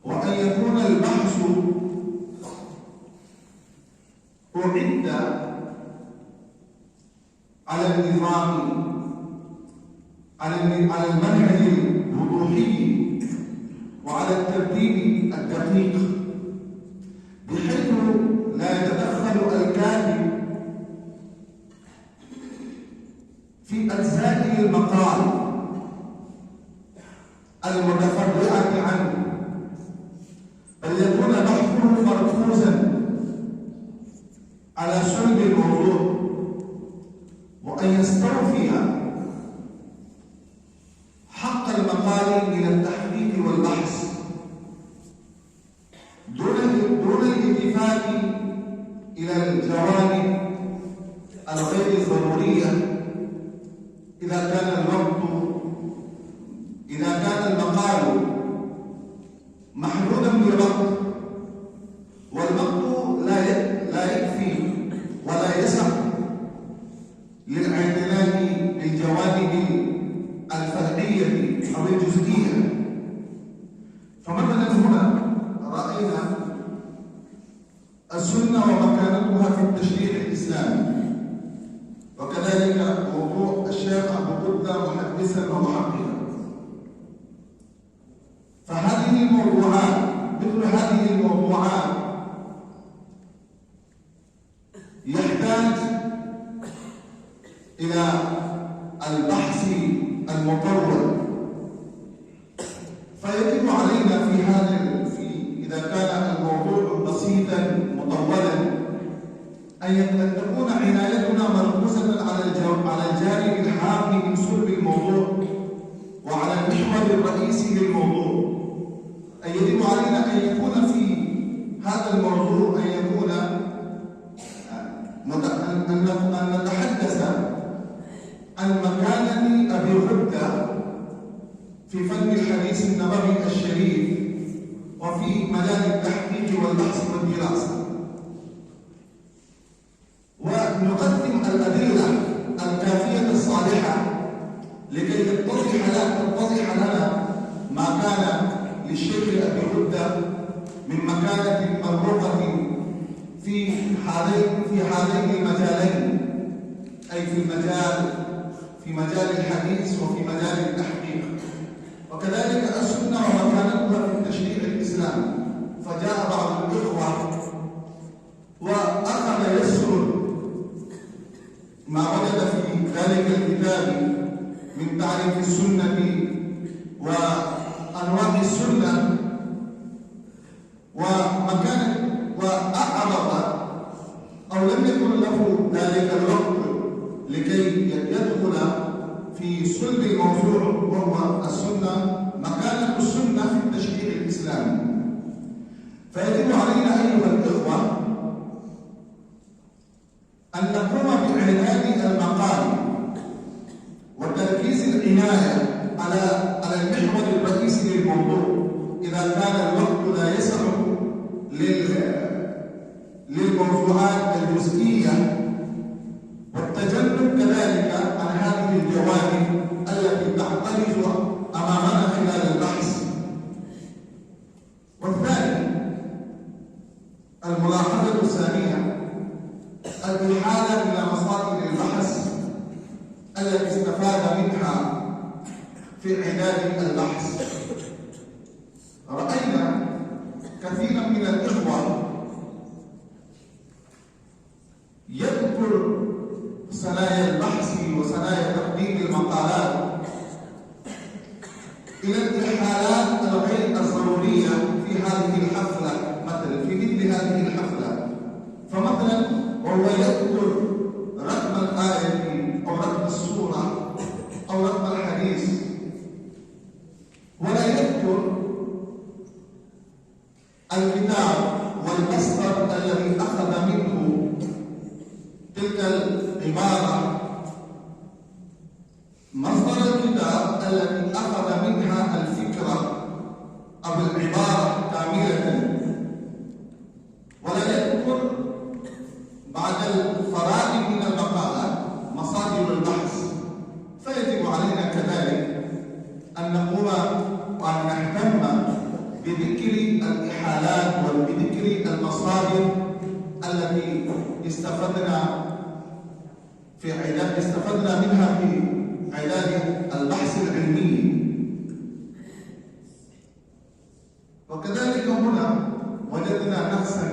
وأن يكون البحث أعد على النظام على المنهج الوضوحي وعلى الترتيب الدقيق، بحيث لا يتدخل الكاتب في أجزاء المقال المتفرعة عنه، بل يكون بحثه مركوزا على صلب الموضوع، وأن يستوفي حق المقال من التحقيق والبحث دون الالتفات إلى الجوانب الغير ضرورية إذا كان المقال محدودا بالوقت، والوقت لا يكفي ولا يسع للاعتناء بالجوانب الفرعية أو الجزئية. فمثلا هنا رأينا السنة ومكانتها في التشريع الإسلامي، وكذلك موضوع الشيخ أبو قدة محدثا ومحققا. فهذه الموضوعات مثل هذه الموضوعات يحتاج إلى البحث المطول، فيجب علينا إذا كان الموضوع بسيطا مطولا أن تكون عنايتنا مركوزة على الجانب الحاكي من صلب الموضوع وعلى المحور الرئيسي للموضوع. أي يجب علينا أن يكون في هذا الموضوع أن يكون أن نتحدث عن مكانة أبي غدة في فن الحديث النبوي الشريف وفي مجال التحقيق والبحث والدراسة، ونقدم الأدلة الكافية الصالحة لكي تتضح لنا ما كان للشيخ أبي غدة من مكانة مرموقة في هذين المجالين، أي في مجال الحديث وفي مجال التحقيق، وكذلك السنة ومكانتها في التشريع الإسلامي. فجاء بعض الإخوة وأخذ يسرد ما وجد في ذلك الكتاب من تعريف السنة وأنواع السنة وأعرض أو لم يكن له ذلك الوقت لكي يدخل في صلب الموضوع وهو السنة، مكانة السنة في التشريع الإسلامي. فيجب علينا أيها الإخوة أن نقوم بإعداد المقال وتركيز العناية على المحور الرئيسي للموضوع إذا كان الوقت لا يسع للموضوعات الجزئية، والتجنب كذلك عن هذه الجوانب التي تحترز أمامنا خلال البحث. والثاني، الملاحظة الثانية، الإحالة إلى مصادر البحث التي استفاد منها في إعداد البحث. رأينا كثيرا من الإخوة يذكر ثنايا البحث وثنايا تقديم المقالات إلى الإحالات الغير الضرورية في هذه الحفلة، مثلا في مثل هذه الحفلة. فمثلا وهو يذكر رقم الآية أو رقم السورة أو رقم الحديث، ولا يذكر الكتاب والمصدر الذي أخذ منه تلك العبارة، مصدر الكتاب الذي أخذ منها الفكرة أو العبارة كاملة، ولا يذكر بعد الفراغ من المقالة مصادر البحث. فيجب علينا كذلك أن نقوم وأن نهتم بذكر الإحالات وبذكر المصادر التي استفدنا منها في علاج البحث العلمي. وكذلك هنا وجدنا نقصا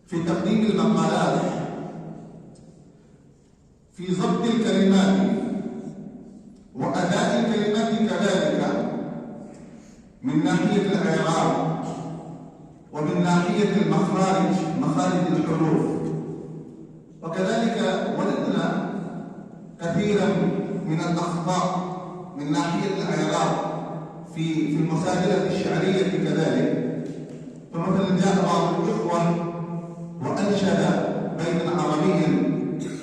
في تقديم المقالات في ضبط الكلمات وأداء الكلمات كذلك من ناحية الإعراب ومن ناحية مخارج الحروف. وكذلك وجدنا كثيرا من الأخطاء من ناحية الإعراب في المساجلة الشعرية كذلك. فمثلا جاء بعض الإخوة وأنشد بيتا عربيا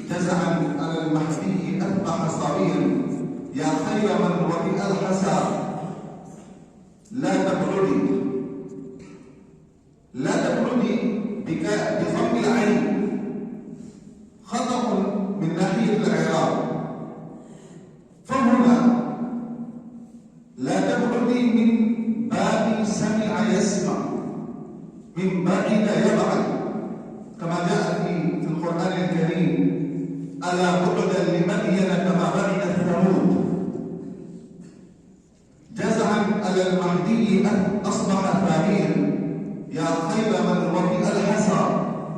جزعا على المهدي أذبح صبيا يا خير من وطئ الحسى لا تبعدي بضم العين، خطأ من ناحية الإعراب. فهنا لا تبعدي من باب سمع يسمع، من بعد يبعد، كما جاء في القرآن الكريم ألا بعدا لمدين كما بعد ثمود. جزعا على المهدي أصبح ثانيا يا خير من وطئ الحسى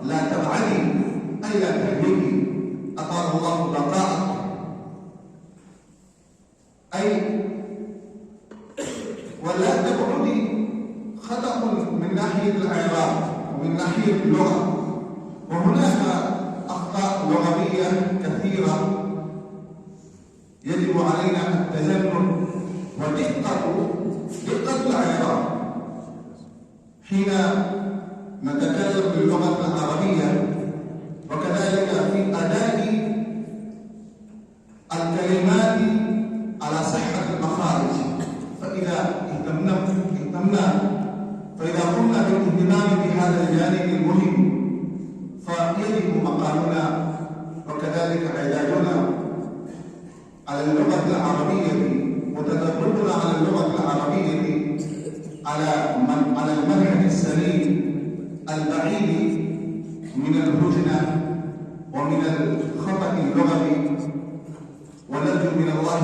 لا تبعدي أي لا تهلكي أطال الله بقاءك، أي ولا تبعدي خطأ من ناحية الإعراب ومن ناحية اللغة. وهناك أخطاء لغوية كثيرة يجب علينا التجنب ودقة الإعراب حين نتكلم باللغة العربية وكذلك في أداء الكلمات على صحة المخارج. فإذا قمنا بالاهتمام بهذا الجانب المهم فيجب مقامنا وكذلك علاجنا على اللغة العربية وتدربنا على اللغة العربية على المنهج السليم البعيد من الهجنة ومن الخطأ اللغوي، ونرجو من الله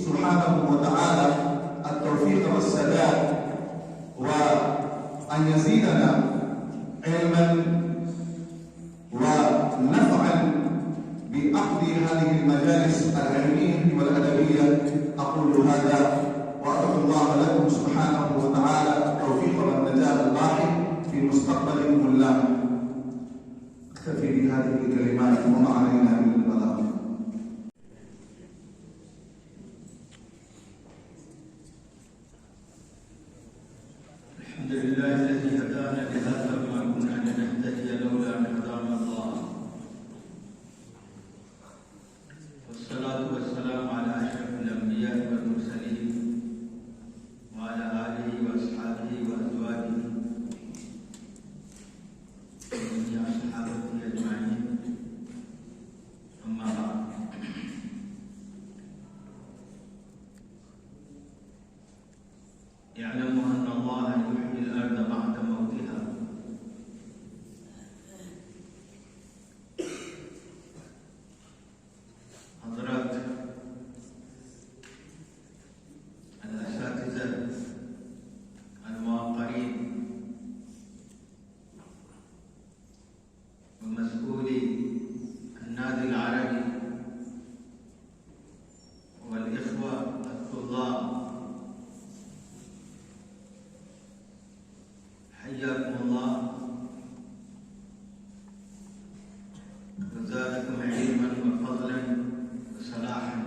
سبحانه وتعالى التوفيق والسداد، وأن يزيدنا علما ونفعا بعقد هذه المجالس العلمية والأدبية. أقول هذا وأدعو الله لكم سبحانه وتعالى التوفيق والنجاة اللاحق في مستقبلكم اللامع. أكتفي بهذه الكلمات وما علينا من البلاغ. الحمد لله الذي هدانا لهذا وما كنا لنهتدي لولا أن هدانا الله، والصلاة والسلام على أشرف الأنبياء والمرسلين وعلى آله وأصحابه وأزواجه وجميع صحابته أجمعين، أما بعد. اعلموا أن الله يحيي الأرض بعد موتها، حضرات الأساتذة الموقرين ومسؤولي النادي العربي والإخوة الطلاب، حياكم الله وزادكم علما وفضلا وصلاحا.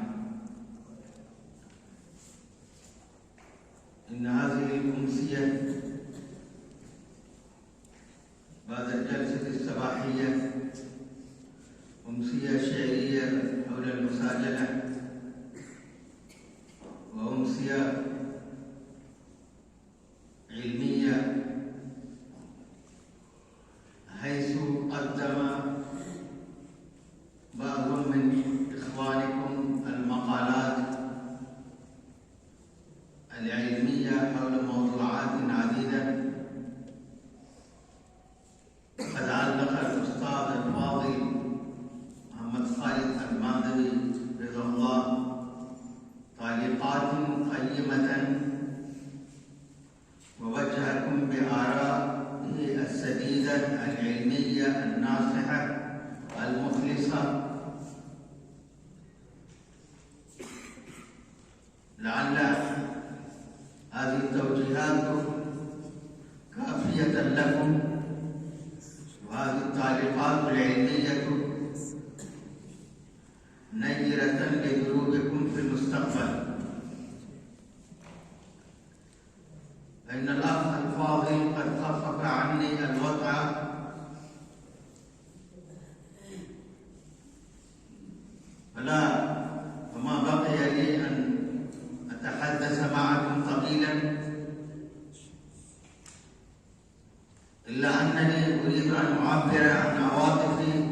إن هذه الأمسية بعد الجلسة الصباحية أمسية شعرية حول المساجلة، وأمسية علمية حيث قدم بعض من إخوانكم المقالات العلمية حول موضوعات عديدة. قد علق الأستاذ الفاضل محمد خالد الماضي رضا الله تعليقات قيمة ووجهكم بآرائه السديدة العلمية الناصحة المخلصة. لعل هذه التوجيهات كافية لكم، وهذه التعليقات العلمية نيرة لدروبكم في المستقبل. فإن الأخ الفاضل قد خفف عني الوضع فما بقي لي أن أتحدث معكم طويلا، إلا أنني أريد أن أعبر عن عواطفي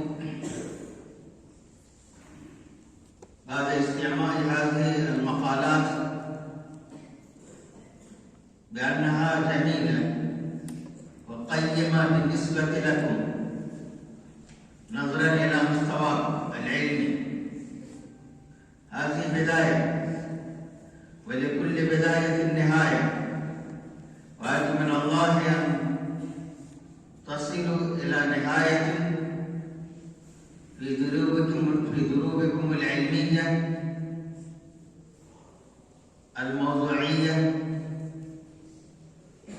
بعد استماع هذه المقالات بأنها جميلة وقيمة بالنسبة لكم نظرا إلى مستواكم العلمي. هذه بداية، ولكل بداية نهاية، وأرجو من الله أن تصلوا إلى نهاية في دروبكم العلمية الموضوعية،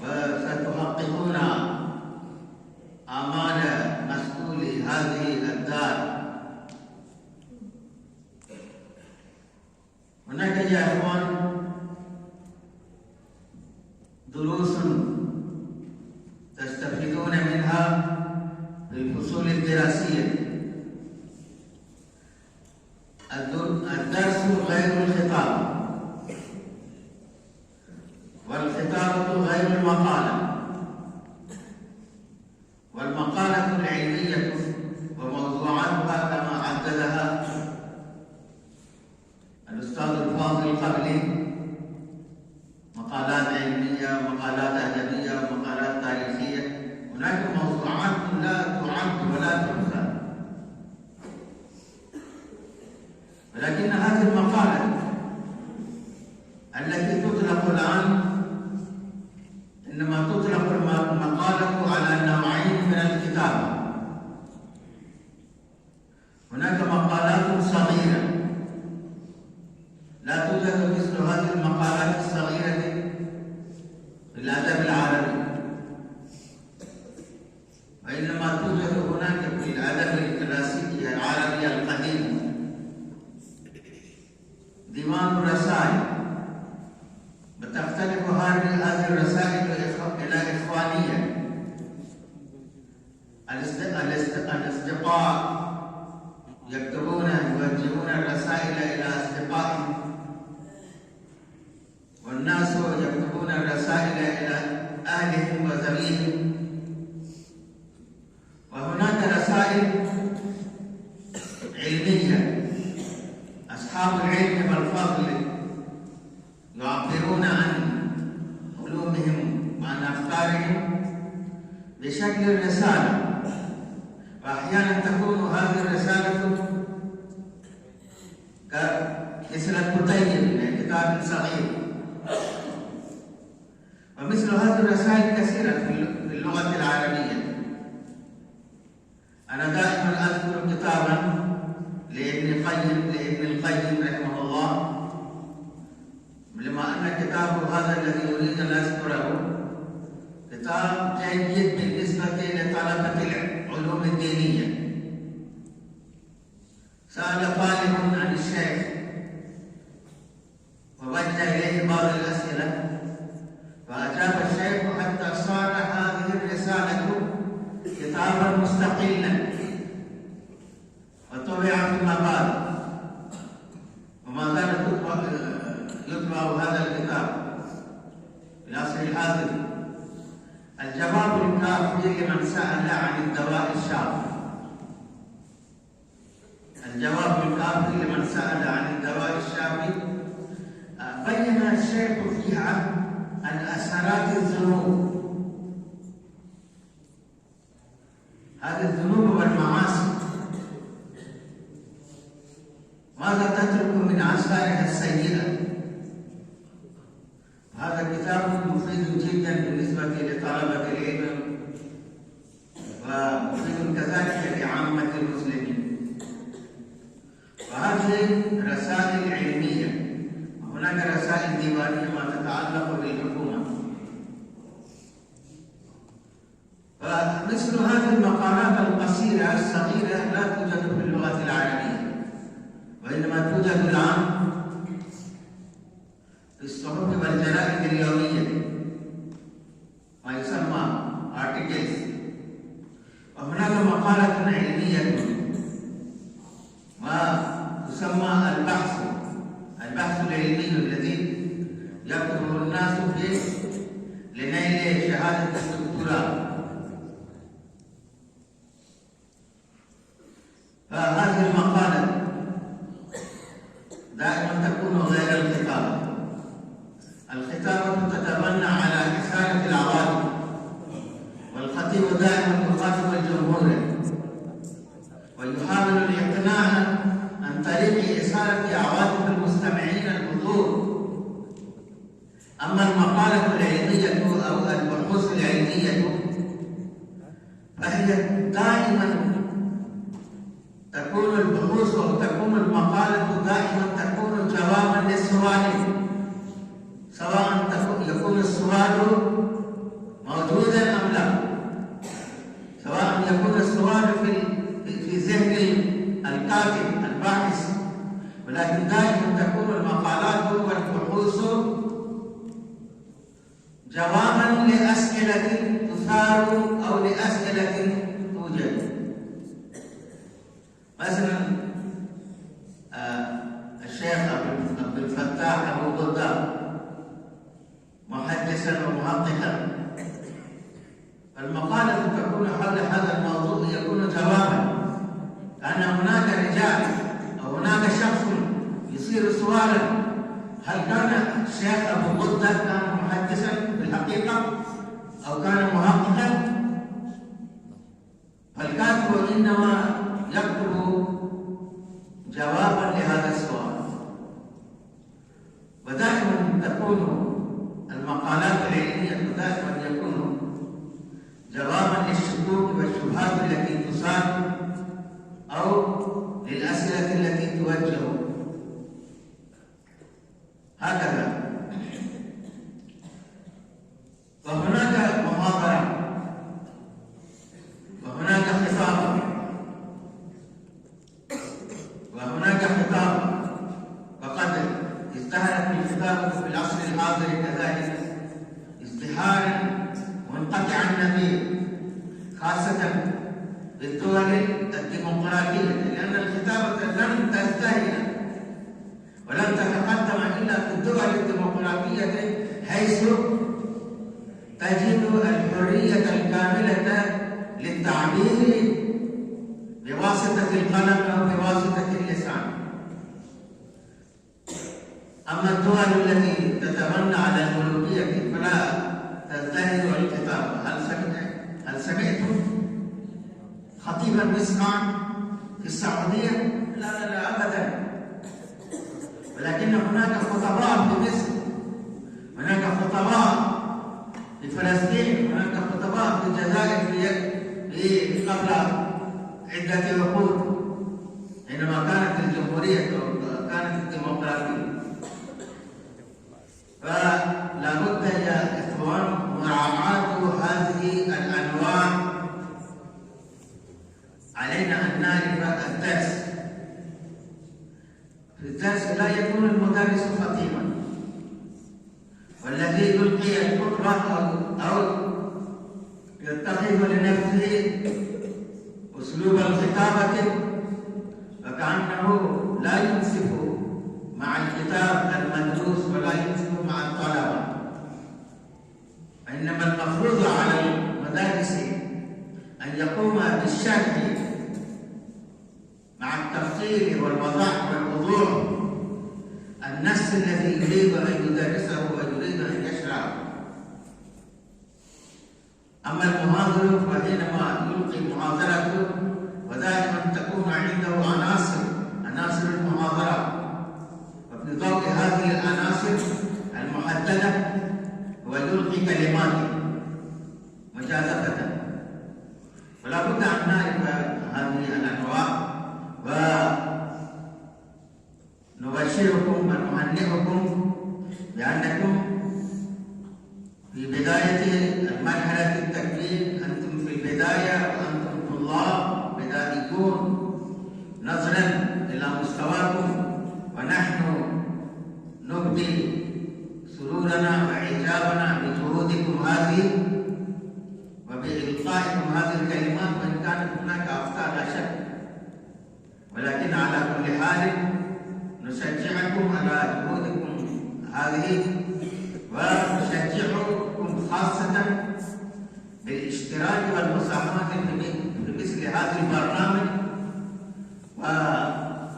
وستحققون آمال مسؤولي هذه الدار. هناك يا إخوان دروس يستفيدون منها في الفصول الدراسية. الدرس غير الخطاب، والخطابة غير المقالة، والمقالة العلمية وموضوعاتها كما عددها الأستاذ الفاضل قبلي: مقالات علمية، مقالات أدبية، مقالات تاريخية. هناك موضوعات لا تعد ولا تحصى، ولكن هذه المقالة التي تطلق الآن إنما تطلق المقالة على نوعين من الكتابة. هناك مقالات صغيرة لا توجد مثل هذه المقالات الصغيرة في الأدب العربي، وإنما توجد هناك في الأدب الكلاسيكي العربي القديم ديوان رسائل، وتختلف هذه الرسائل إلى إخوانية. الأصدقاء يوجهون الرسائل إلى أصدقائهم، والناس يكتبون الرسائل إلى أهلهم وذويهم. وهناك رسائل علمية، أصحاب العلم والفضل يعبرون عن علومهم وعن أفكارهم بشكل رسالة، وأحيانا تكون هذه الرسالة مثل الكتيب من كتاب صغير. ومثل هذه الرسائل كثيرة في اللغة العربية. أنا دائما أذكر كتابا لابن القيم رحمه الله، لما أن كتابه هذا الذي أريد أن أذكره كتاب جيد بالنسبة لطلبة العلوم الدينية. سأل طالب عن الشيخ ووجه إليه بعض الأسئلة، فأجاب الشيخ حتى صار هذه الرسالة كتابا مستقلا وطبع فيما بعد، وما زال يطبع هذا الكتاب في العصر الحاضر. الجواب الكافي لمن سأل عن الدواء الشافي. الجواب الكافي لمن سأل عن الدواء الشافي بين الشيخ فيها عن أثرات الذنوب، هذه الذنوب والمعاصي، ماذا تترك من آثارها السيئة. هذا كتاب مفيد جدا بالنسبة لطلبة العلم، ومفيد كذلك لعامة المسلمين. وهذه رسائل علمية، وهناك رسائل ديوانية ما تتعلق بالحكومة. فمثل هذه المقالات القصيرة الصغيرة لا توجد في اللغة العربية، وإنما توجد الآن في الصحف والجرائد اليومية، ما يسمى articles. وهناك مقالة علمية ما يسمى البحث العلمي الذي يكتبه الناس فيه لنيل شهادة الدكتوراه. فهذه المقالة دائما تكون غير الخطابة. الخطابة تتبنى على إثارة العواطف، والخطيب دائما يخاطب الجمهور ويحاول الإقناع عن طريق إثارة عواطف المستمعين الحضور. أما المقالة العلمية أو البحوث العلمية فهي دائما تكون البحوث أو تكون المقالة دائما تكون جوابا للسؤال، سواء يكون السؤال موجودا أم لا، سواء يكون السؤال في ذهن الكاتب الباحث، ولكن دائما تكون المقالات والبحوث جوابا لأسئلة تثار أو لأسئلة توجد. مثلا الشيخ عبد الفتاح أبو ضدار محدثا ومحققا، فالمقالة تكون حول هذا الموضوع يكون جوابا، لأن هناك رجال أو هناك شخص يصير سؤالا: هل كان الشيخ أبو ضدار كان محدثا بالحقيقة أو كان محققا؟ فالكاتب إنما يكتب جوابا لهذا السؤال. ودائما تكون المقالات العلمية دائما يكون جوابا للشكوك والشبهات التي تثار أو للأسئلة التي توجه. هكذا. وهناك محاضرة وهناك خطاب وهناك خطاب، وقد ازدهرت الخطابة في العصر الحاضر كذلك ازدهارا منقطع النظير، خاصة بالدول الديمقراطية، لأن الخطابة لم تزدهر ولم تتقدم إلا في الدول الديمقراطية، حيث تجد الحرية الكاملة للتعبير بواسطة القلم أو بواسطة اللسان. أما الدول التي تتبنى على الملوكية فلا تزدهر الخطابة. هل سمعتم خطيبا مسمعا في السعودية؟ لا أبدا. ولكن هناك خطباء في مصر، هناك خطباء في فلسطين، هناك خطباء في الجزائر في قبل عدة عقود حينما كانت الجمهورية وكانت الديمقراطية. فلا بد يا إخوان مراعاة هذه الأنواع. علينا أن نعرف الدرس. في الدرس لا يكون المدرس خطيبا، والذي يلقي الخطبة أو يتخذ لنفسه أسلوب الخطابة فكأنه لا ينسب مع الكتاب المدروس ولا ينسب مع الطلبة. إنما المفروض على المدارس أن يقوم بالشرح مع التفصيل والوضوح النص الذي يريد أن يدرسه ويريد أن يشرحه. أما المحاضر فحينما يلقي محاضرته ودائما تكون عنده عناصر المحاضرة، وفي ضوء هذه العناصر المحددة هو يلقي كلماته مجازفة. ولا بد أن نعرف هذه الأنواع ونبشركم ونهنئكم بأنكم في بداية المرحلة التكوين. أنتم في البداية وأنتم طلاب بدائيون نظرا إلى مستواكم، ونحن نبدي سرورنا وإعجابنا بجهودكم هذه وبإلقائكم هذه الكلمات، وإن كانت هناك أخطاء لا شك، ولكن على كل حال نشجعكم على جهودكم هذه، ونشجعكم خاصة بالاشتراك والمساهمة في مثل هذا البرنامج.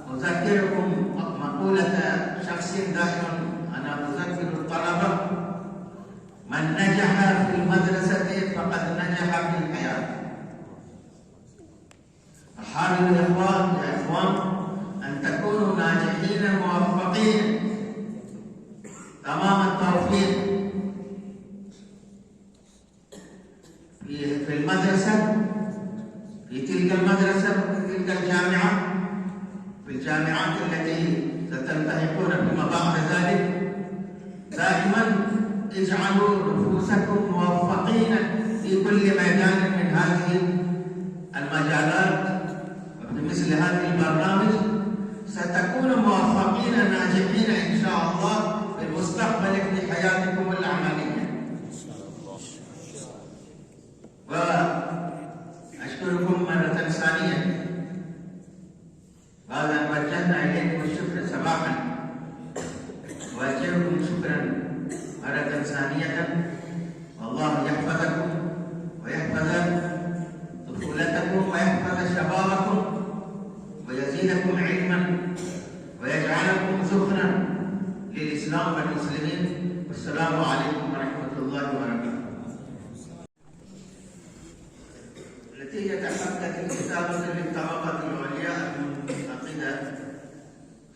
وأذكركم مقولة شخص دائما أنا أذكر الطلبة: من نجح في المدرسة فقد نجح في الحياة. فحاولوا يا إخوان أن تكونوا ناجحين موفقين تمام التوفيق في المدرسة، في تلك المدرسة وفي تلك الجامعة، في الجامعات التي ستلتحقون بما بعد ذلك. دائما اجعلوا نفوسكم موفقين في كل ميدان من هذه المجالات، وفي مثل هذه البرنامج ستكونوا موفقين ناجحين إن شاء الله في المستقبل في حياتكم العملية. وأشكركم مرة ثانية بعد أن وجهنا إليكم الشكر صباحا، وأوجهكم شكرا مرة ثانية. والله يحفظكم ويحفظ طفولتكم ويحفظ شبابكم ويزيدكم علما ويجعلكم ذخرا للإسلام والمسلمين. والسلام عليكم ورحمة الله وبركاته. نتيجة حملة الكتابة للطبقة العليا المنعقدة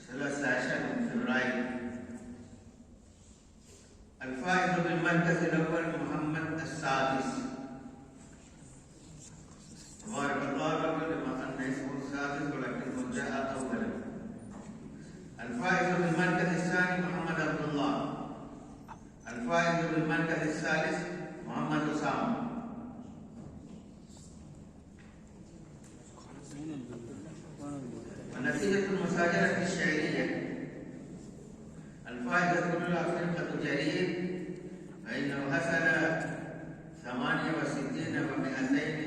13 فبراير، الفائز بالمركز الأول محمد السادس. تبارك الله رب لما أن اسمه السادس ولكنه جاء أولا. الفائز بالمركز الثاني محمد عبد الله. الفائز بالمركز الثالث محمد أسامة. ونتيجة المساجلة الشعرية، الفائز كل أفريقة جريد، فإنه حصل 68 و200